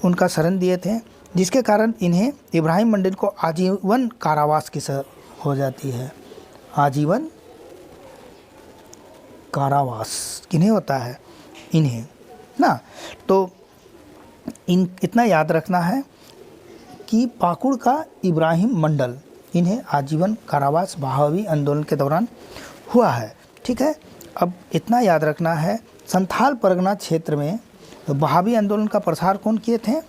[SPEAKER 1] उनका शरण दिए थे, जिसके कारण इन्हें, इब्राहिम मंडल को आजीवन कारावास की सज़ा हो जाती है। आजीवन कारावास किन्हें होता है, इन्हें ना। तो इतना याद रखना है कि पाकुड़ का इब्राहिम मंडल, इन्हें आजीवन कारावास वहाबी आंदोलन के दौरान हुआ है। ठीक है, अब इतना याद रखना है, संथाल परगना क्षेत्र में वहाबी आंदोलन का प्रसार कौन किए थे,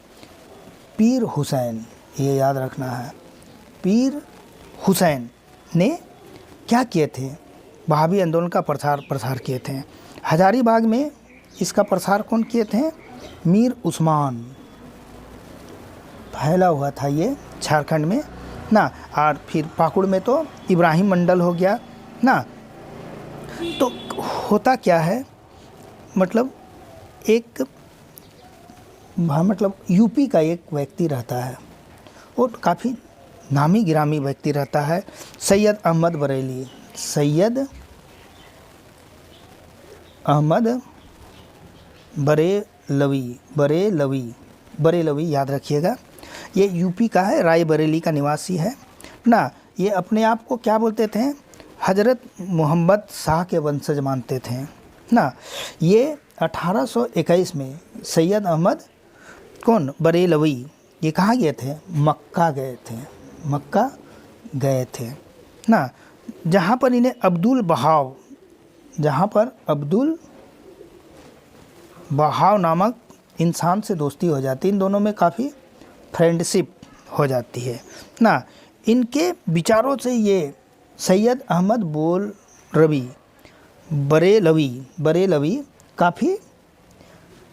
[SPEAKER 1] पीर हुसैन। ये याद रखना है, पीर हुसैन ने क्या किए थे, वहाबी आंदोलन का प्रसार किए थे। हजारीबाग में इसका प्रसार कौन किए थे, मीर उस्मान। फैला हुआ था ये झारखंड में ना। और फिर पाकुड़ में तो इब्राहिम मंडल हो गया ना। तो होता क्या है, मतलब एक मतलब यूपी का एक व्यक्ति रहता है, वो काफ़ी नामी गिरामी व्यक्ति रहता है, सैयद अहमद बरेली। सैयद अहमद बरेलवी याद रखिएगा। ये यूपी का है, रायबरेली का निवासी है ना। ये अपने आप को क्या बोलते थे, हज़रत मोहम्मद शाह के वंशज मानते थे ना। ये 1821 में सैयद अहमद कौन बरेलवी, ये कहाँ गए थे, मक्का गए थे, मक्का गए थे ना, जहाँ पर इन्हें अब्दुल बहाव, जहाँ पर अब्दुल बहाव नामक इंसान से दोस्ती हो जाती है। इन दोनों में काफ़ी फ्रेंडशिप हो जाती है ना। इनके विचारों से ये सैयद अहमद बरेलवी काफ़ी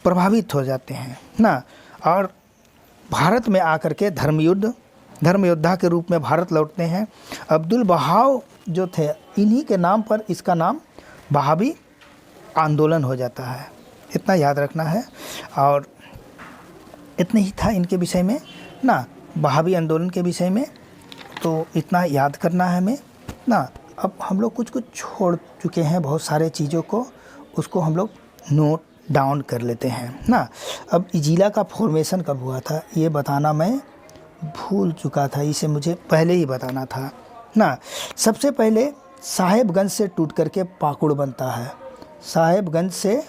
[SPEAKER 1] प्रभावित हो जाते हैं ना, और भारत में आकर के धर्म योद्धा के रूप में भारत लौटते हैं। अब्दुल बहाव जो थे, इन्हीं के नाम पर इसका नाम बहावी आंदोलन हो जाता है, इतना याद रखना है। और इतना ही था इनके विषय में ना, बहावी आंदोलन के विषय में, तो इतना याद करना है हमें ना। अब हम लोग कुछ छोड़ चुके हैं, बहुत सारे चीज़ों को, उसको हम लोग नोट डाउन कर लेते हैं ना। अब जिला का फॉर्मेशन कब हुआ था ये बताना मैं भूल चुका था, इसे मुझे पहले ही बताना था ना। सबसे पहले साहेबगंज से टूट करके पाकुड़ बनता है, साहेबगंज से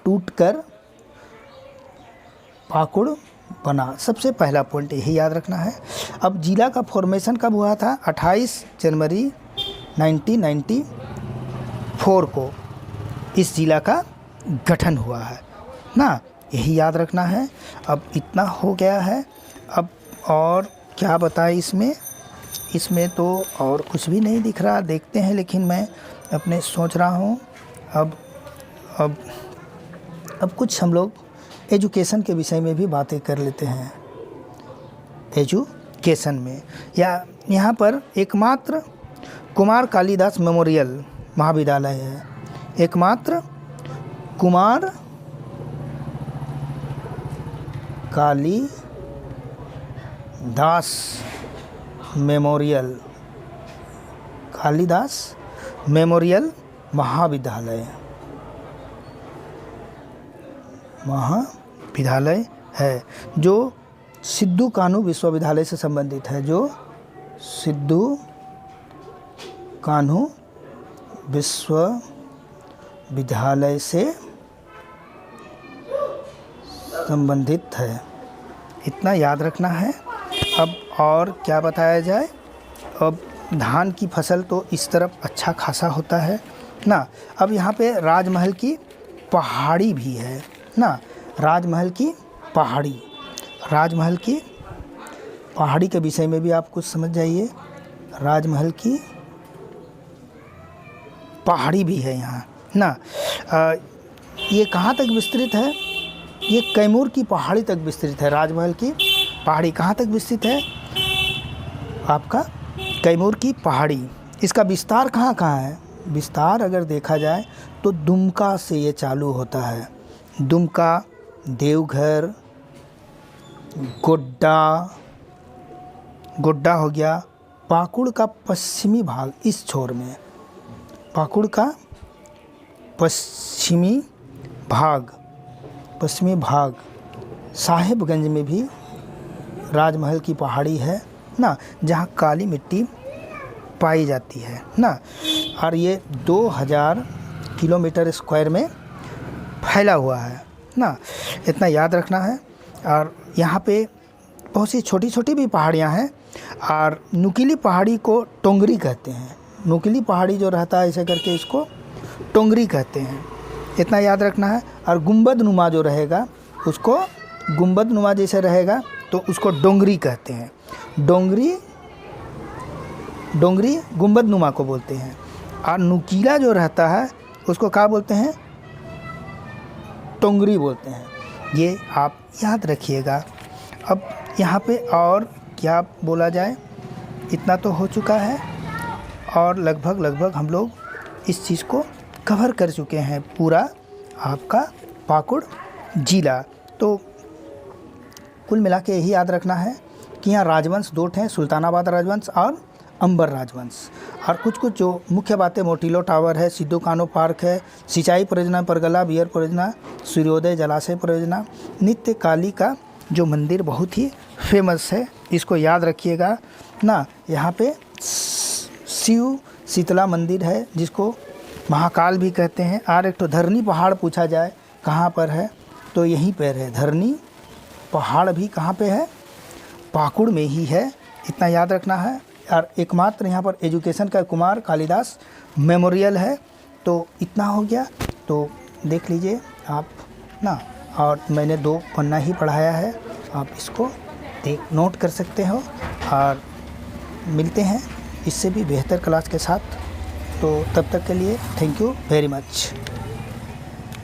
[SPEAKER 1] टूटकर पाकुड़ बना, सबसे पहला पॉइंट यही याद रखना है। अब जिला का फॉर्मेशन कब हुआ था, 28 जनवरी 1994 को इस जिला का गठन हुआ है ना, यही याद रखना है। अब इतना हो गया है। अब और क्या बताएं इसमें तो और कुछ भी नहीं दिख रहा, देखते हैं, लेकिन मैं अपने सोच रहा हूँ। अब कुछ हम लोग एजुकेशन के विषय में भी बातें कर लेते हैं। एजुकेशन में यहाँ पर एकमात्र कुमार कालिदास मेमोरियल महाविद्यालय है, एकमात्र कुमार कालिदास मेमोरियल महाविद्यालय है, जो सिद्धू कान्हू विश्वविद्यालय से संबंधित है, जो सिद्धू कान्हू विश्वविद्यालय से संबंधित है, इतना याद रखना है। अब और क्या बताया जाए, अब धान की फसल तो इस तरफ अच्छा खासा होता है ना। अब यहाँ पे राजमहल की पहाड़ी भी है ना, राजमहल की पहाड़ी के विषय में भी आप कुछ समझ जाइए। राजमहल की पहाड़ी भी है यहाँ ना। ये कहाँ तक विस्तृत है, ये कैमूर की पहाड़ी तक विस्तृत है। राजमहल की पहाड़ी कहाँ तक विस्तृत है, आपका कैमूर की पहाड़ी। इसका विस्तार कहाँ कहाँ है, विस्तार अगर देखा जाए तो दुमका से ये चालू होता है, दुमका, देवघर, गोड्डा हो गया, पाकुड़ का पश्चिमी भाग इस छोर में, पाकुड़ का पश्चिमी भाग साहेबगंज में भी राजमहल की पहाड़ी है ना, जहाँ काली मिट्टी पाई जाती है ना। और ये 2000 किलोमीटर स्क्वायर में फैला हुआ है ना, इतना याद रखना है। और यहाँ पे बहुत सी छोटी छोटी भी पहाड़ियाँ हैं, और नुकीली पहाड़ी को टोंगरी कहते हैं, नुकीली पहाड़ी जो रहता है ऐसे करके इसको टोंगरी कहते हैं, इतना याद रखना है। और गुंबद नुमा जो रहेगा उसको, गुंबद नुमा जैसे रहेगा तो उसको डोंगरी कहते हैं, डोंगरी गुंबद नुमा को बोलते हैं। और नुकीला जो रहता है उसको क्या बोलते हैं, टोंगरी बोलते हैं, ये आप याद रखिएगा। अब यहाँ पे और क्या बोला जाए, इतना तो हो चुका है, और लगभग हम लोग इस चीज़ को कवर कर चुके हैं, पूरा आपका पाकुड़ जिला। तो कुल मिला के यही याद रखना है कि यहाँ राजवंश दो हैं, सुल्तानाबाद राजवंश और अंबर राजवंश। और कुछ जो मुख्य बातें, मोटिलो टावर है, सिद्धू कान्हू पार्क है, सिंचाई परियोजना परगला बियर परियोजना, सूर्योदय जलाशय परियोजना, नित्य काली का जो मंदिर बहुत ही फेमस है, इसको याद रखिएगा ना। यहाँ पे शिव शीतला मंदिर है, जिसको महाकाल भी कहते हैं। और एक तो धरनी पहाड़ पूछा जाए कहाँ पर है, तो यहीं पर है। धरनी पहाड़ भी कहाँ पे है? पाकुड़ में ही है, इतना याद रखना है। और एकमात्र यहाँ पर एजुकेशन का कुमार कालिदास मेमोरियल है। तो इतना हो गया, तो देख लीजिए आप ना। और मैंने 2 पन्ना ही पढ़ाया है, आप इसको नोट कर सकते हो। और मिलते हैं इससे भी बेहतर क्लास के साथ। तो तब तक के लिए थैंक यू वेरी मच।